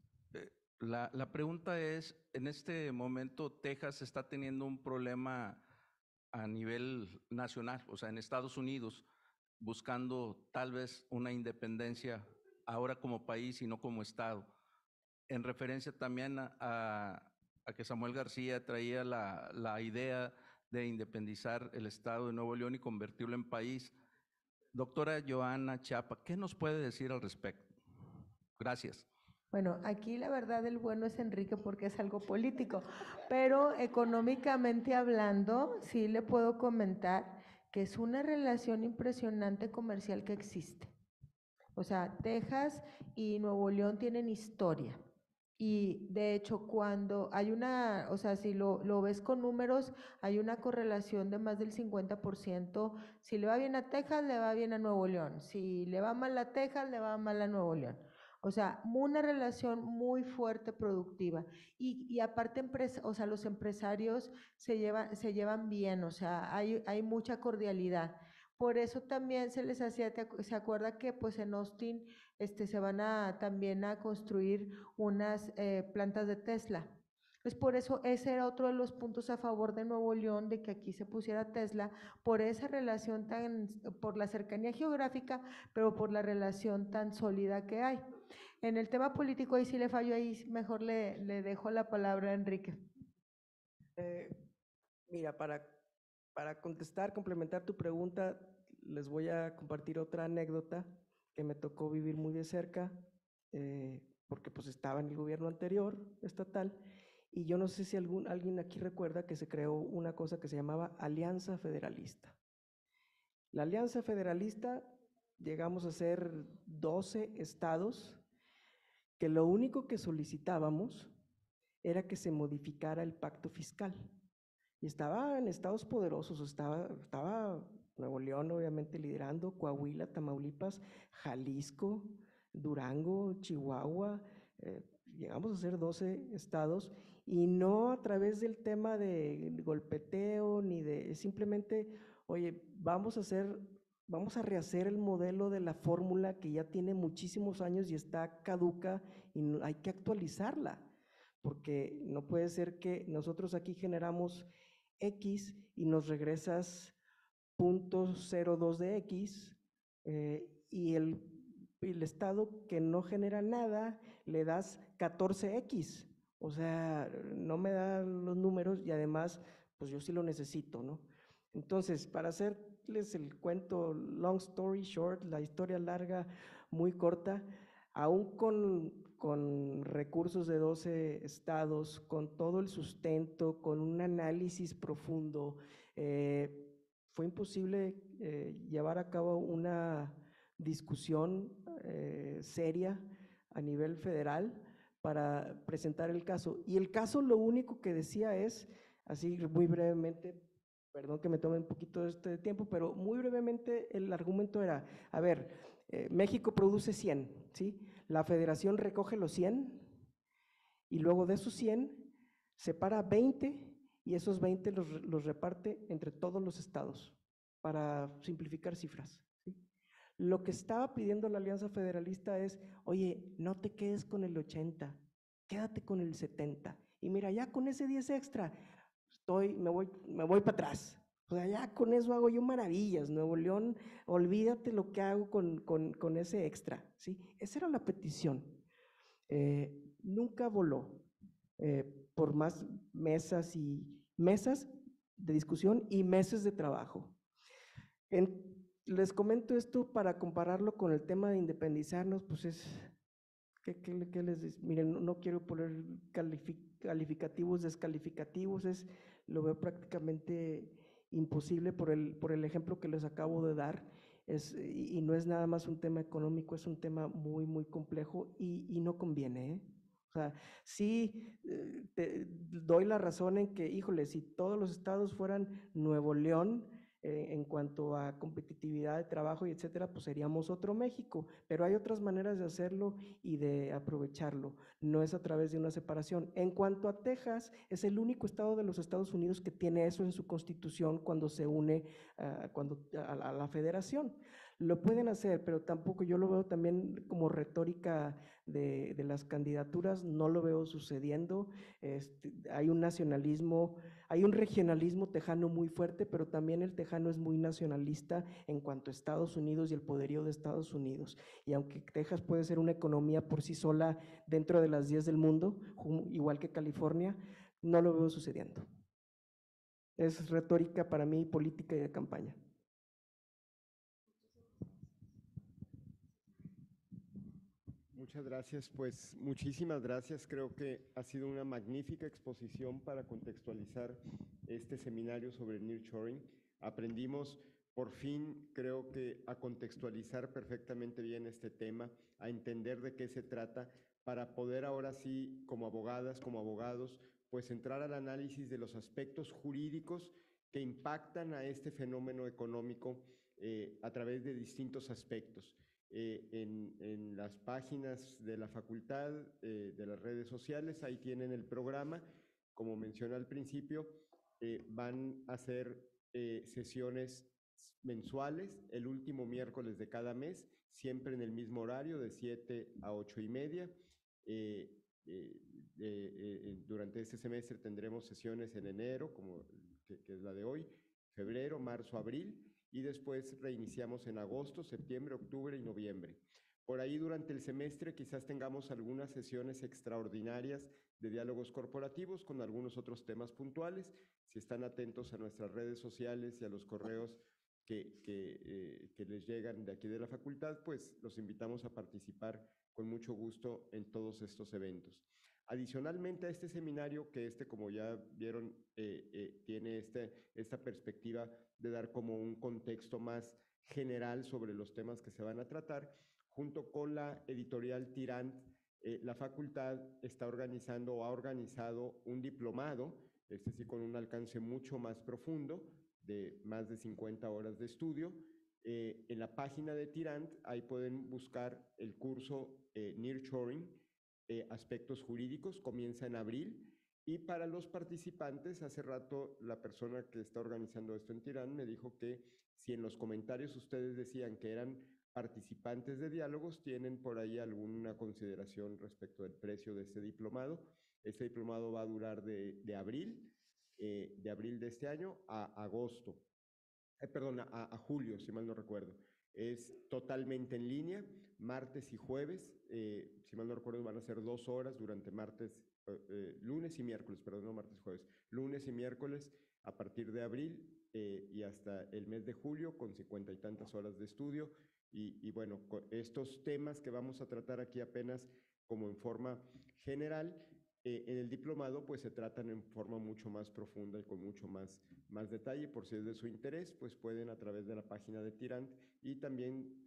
La pregunta es, en este momento Texas está teniendo un problema a nivel nacional, o sea, en Estados Unidos, buscando tal vez una independencia ahora como país y no como estado. En referencia también a que Samuel García traía la idea de independizar el estado de Nuevo León y convertirlo en país. Doctora Johanna Chiapa, ¿qué nos puede decir al respecto? Gracias. Bueno, aquí la verdad el bueno es Enrique porque es algo político, pero económicamente hablando, sí le puedo comentar que es una relación impresionante comercial que existe. O sea, Texas y Nuevo León tienen historia. Y de hecho, cuando hay una, o sea, si lo ves con números, hay una correlación de más del 50%. Si le va bien a Texas, le va bien a Nuevo León. Si le va mal a Texas, le va mal a Nuevo León. O sea, una relación muy fuerte productiva. Y aparte, o sea, los empresarios se llevan bien, o sea, hay mucha cordialidad. Por eso también se les hacía, se acuerda que pues en Austin se van a también a construir unas plantas de Tesla. Pues por eso ese era otro de los puntos a favor de Nuevo León, de que aquí se pusiera Tesla, por esa relación por la cercanía geográfica, pero por la relación tan sólida que hay. En el tema político ahí sí le fallo, ahí mejor le dejo la palabra a Enrique. Mira, para contestar, complementar tu pregunta, les voy a compartir otra anécdota que me tocó vivir muy de cerca, porque pues estaba en el gobierno anterior, estatal, y yo no sé si alguien aquí recuerda que se creó una cosa que se llamaba Alianza Federalista. La Alianza Federalista, llegamos a ser 12 estados, que lo único que solicitábamos era que se modificara el pacto fiscal. Y estaba en estados poderosos, estaba Nuevo León obviamente liderando, Coahuila, Tamaulipas, Jalisco, Durango, Chihuahua, llegamos a ser 12 estados, y no a través del tema de golpeteo, ni de simplemente, oye, vamos a rehacer el modelo de la fórmula que ya tiene muchísimos años y está caduca y hay que actualizarla, porque no puede ser que nosotros aquí generamos X y nos regresas 0.02 de X, y el estado que no genera nada le das 14X. O sea, no me da los números y además, pues yo sí lo necesito, ¿no? Entonces, para hacerles el cuento, long story short, la historia larga, muy corta, aún con recursos de 12 estados, con todo el sustento, con un análisis profundo, fue imposible llevar a cabo una discusión seria a nivel federal para presentar el caso. Y el caso lo único que decía es, así muy brevemente, perdón que me tome un poquito de este tiempo, pero muy brevemente el argumento era, a ver, México produce 100, ¿sí? La federación recoge los 100 y luego de esos 100 separa 20 y esos 20 los reparte entre todos los estados para simplificar cifras, ¿sí? Lo que estaba pidiendo la Alianza Federalista es, oye, no te quedes con el 80, quédate con el 70. Y mira, ya con ese 10 extra, me voy para atrás. O sea, ya con eso hago yo maravillas. Nuevo León, olvídate lo que hago con ese extra, ¿sí? Esa era la petición. Nunca voló, por más mesas de discusión y meses de trabajo. Les comento esto para compararlo con el tema de independizarnos, pues es, ¿qué les digo? Miren, no quiero poner calificativos, descalificativos, lo veo prácticamente imposible por el ejemplo que les acabo de dar, y no es nada más un tema económico, es un tema muy, muy complejo y no conviene, ¿eh? O sea, sí, te doy la razón en que, híjole, si todos los estados fueran Nuevo León, en cuanto a competitividad de trabajo y etcétera, pues seríamos otro México, pero hay otras maneras de hacerlo y de aprovecharlo, no es a través de una separación. En cuanto a Texas, es el único estado de los Estados Unidos que tiene eso en su constitución cuando se une a la federación. Lo pueden hacer, pero tampoco, yo lo veo también como retórica de las candidaturas, no lo veo sucediendo. Hay un nacionalismo, hay un regionalismo tejano muy fuerte, pero también el tejano es muy nacionalista en cuanto a Estados Unidos y el poderío de Estados Unidos. Y aunque Texas puede ser una economía por sí sola dentro de las 10 del mundo, igual que California, no lo veo sucediendo. Es retórica para mí, política y de campaña. Muchas gracias, pues muchísimas gracias. Creo que ha sido una magnífica exposición para contextualizar este seminario sobre nearshoring. Aprendimos por fin, creo que a contextualizar perfectamente bien este tema, a entender de qué se trata, para poder ahora sí, como abogadas, como abogados, pues entrar al análisis de los aspectos jurídicos que impactan a este fenómeno económico a través de distintos aspectos. En las páginas de la facultad, de las redes sociales, ahí tienen el programa. Como mencioné al principio, van a ser sesiones mensuales, el último miércoles de cada mes, siempre en el mismo horario, de 7 a 8:30. Durante este semestre tendremos sesiones en enero, que es la de hoy, febrero, marzo, abril, y después reiniciamos en agosto, septiembre, octubre y noviembre. Por ahí durante el semestre quizás tengamos algunas sesiones extraordinarias de diálogos corporativos con algunos otros temas puntuales. Si están atentos a nuestras redes sociales y a los correos que les llegan de aquí de la facultad, pues los invitamos a participar con mucho gusto en todos estos eventos. Adicionalmente a este seminario, que como ya vieron, tiene esta perspectiva de dar como un contexto más general sobre los temas que se van a tratar, junto con la editorial Tirant, la facultad está organizando o ha organizado un diplomado, sí con un alcance mucho más profundo, de más de 50 horas de estudio. En la página de Tirant, ahí pueden buscar el curso Nearshoring, aspectos jurídicos, comienza en abril. Y para los participantes, hace rato la persona que está organizando esto en Tirant me dijo que si en los comentarios ustedes decían que eran participantes de diálogos, tienen por ahí alguna consideración respecto del precio de este diplomado. Este diplomado va a durar de abril de este año a agosto, a julio, si mal no recuerdo. Es totalmente en línea, martes y jueves, si mal no recuerdo van a ser 2 horas durante lunes y miércoles, perdón, no martes y jueves, lunes y miércoles a partir de abril y hasta el mes de julio con 50 y tantas horas de estudio. Y bueno, estos temas que vamos a tratar aquí apenas como en forma general, en el diplomado pues se tratan en forma mucho más profunda y con mucho más detalle. Por si es de su interés, pues pueden a través de la página de Tirant y también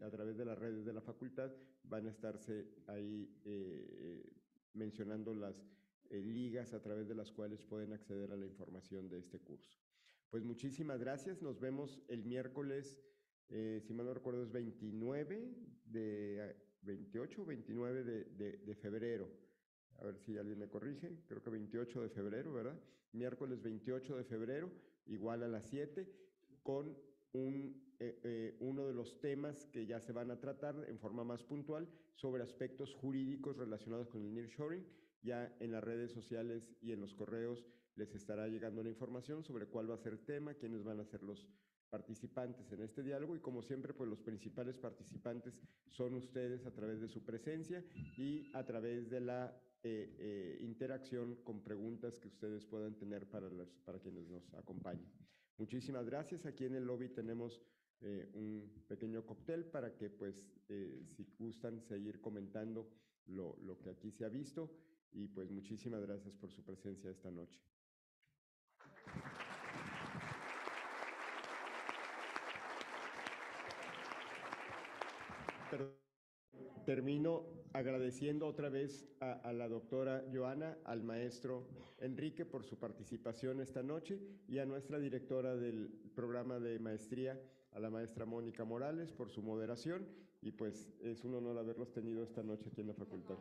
a través de las redes de la facultad van a estarse ahí mencionando las ligas a través de las cuales pueden acceder a la información de este curso. Pues muchísimas gracias, nos vemos el miércoles, si mal no recuerdo es 28 o 29 de febrero. A ver si alguien me corrige, creo que 28 de febrero, ¿verdad? Miércoles 28 de febrero, igual a las 7, con uno de los temas que ya se van a tratar en forma más puntual sobre aspectos jurídicos relacionados con el nearshoring. Ya en las redes sociales y en los correos les estará llegando la información sobre cuál va a ser el tema, quiénes van a ser los participantes en este diálogo y como siempre pues los principales participantes son ustedes a través de su presencia y a través de la interacción con preguntas que ustedes puedan tener para quienes nos acompañen. Muchísimas gracias. Aquí en el lobby tenemos un pequeño cóctel para que pues si gustan seguir comentando lo que aquí se ha visto y pues muchísimas gracias por su presencia esta noche. Termino agradeciendo otra vez a la doctora Joana, al maestro Enrique por su participación esta noche y a nuestra directora del programa de maestría, a la maestra Mónica Morales, por su moderación y pues es un honor haberlos tenido esta noche aquí en la facultad.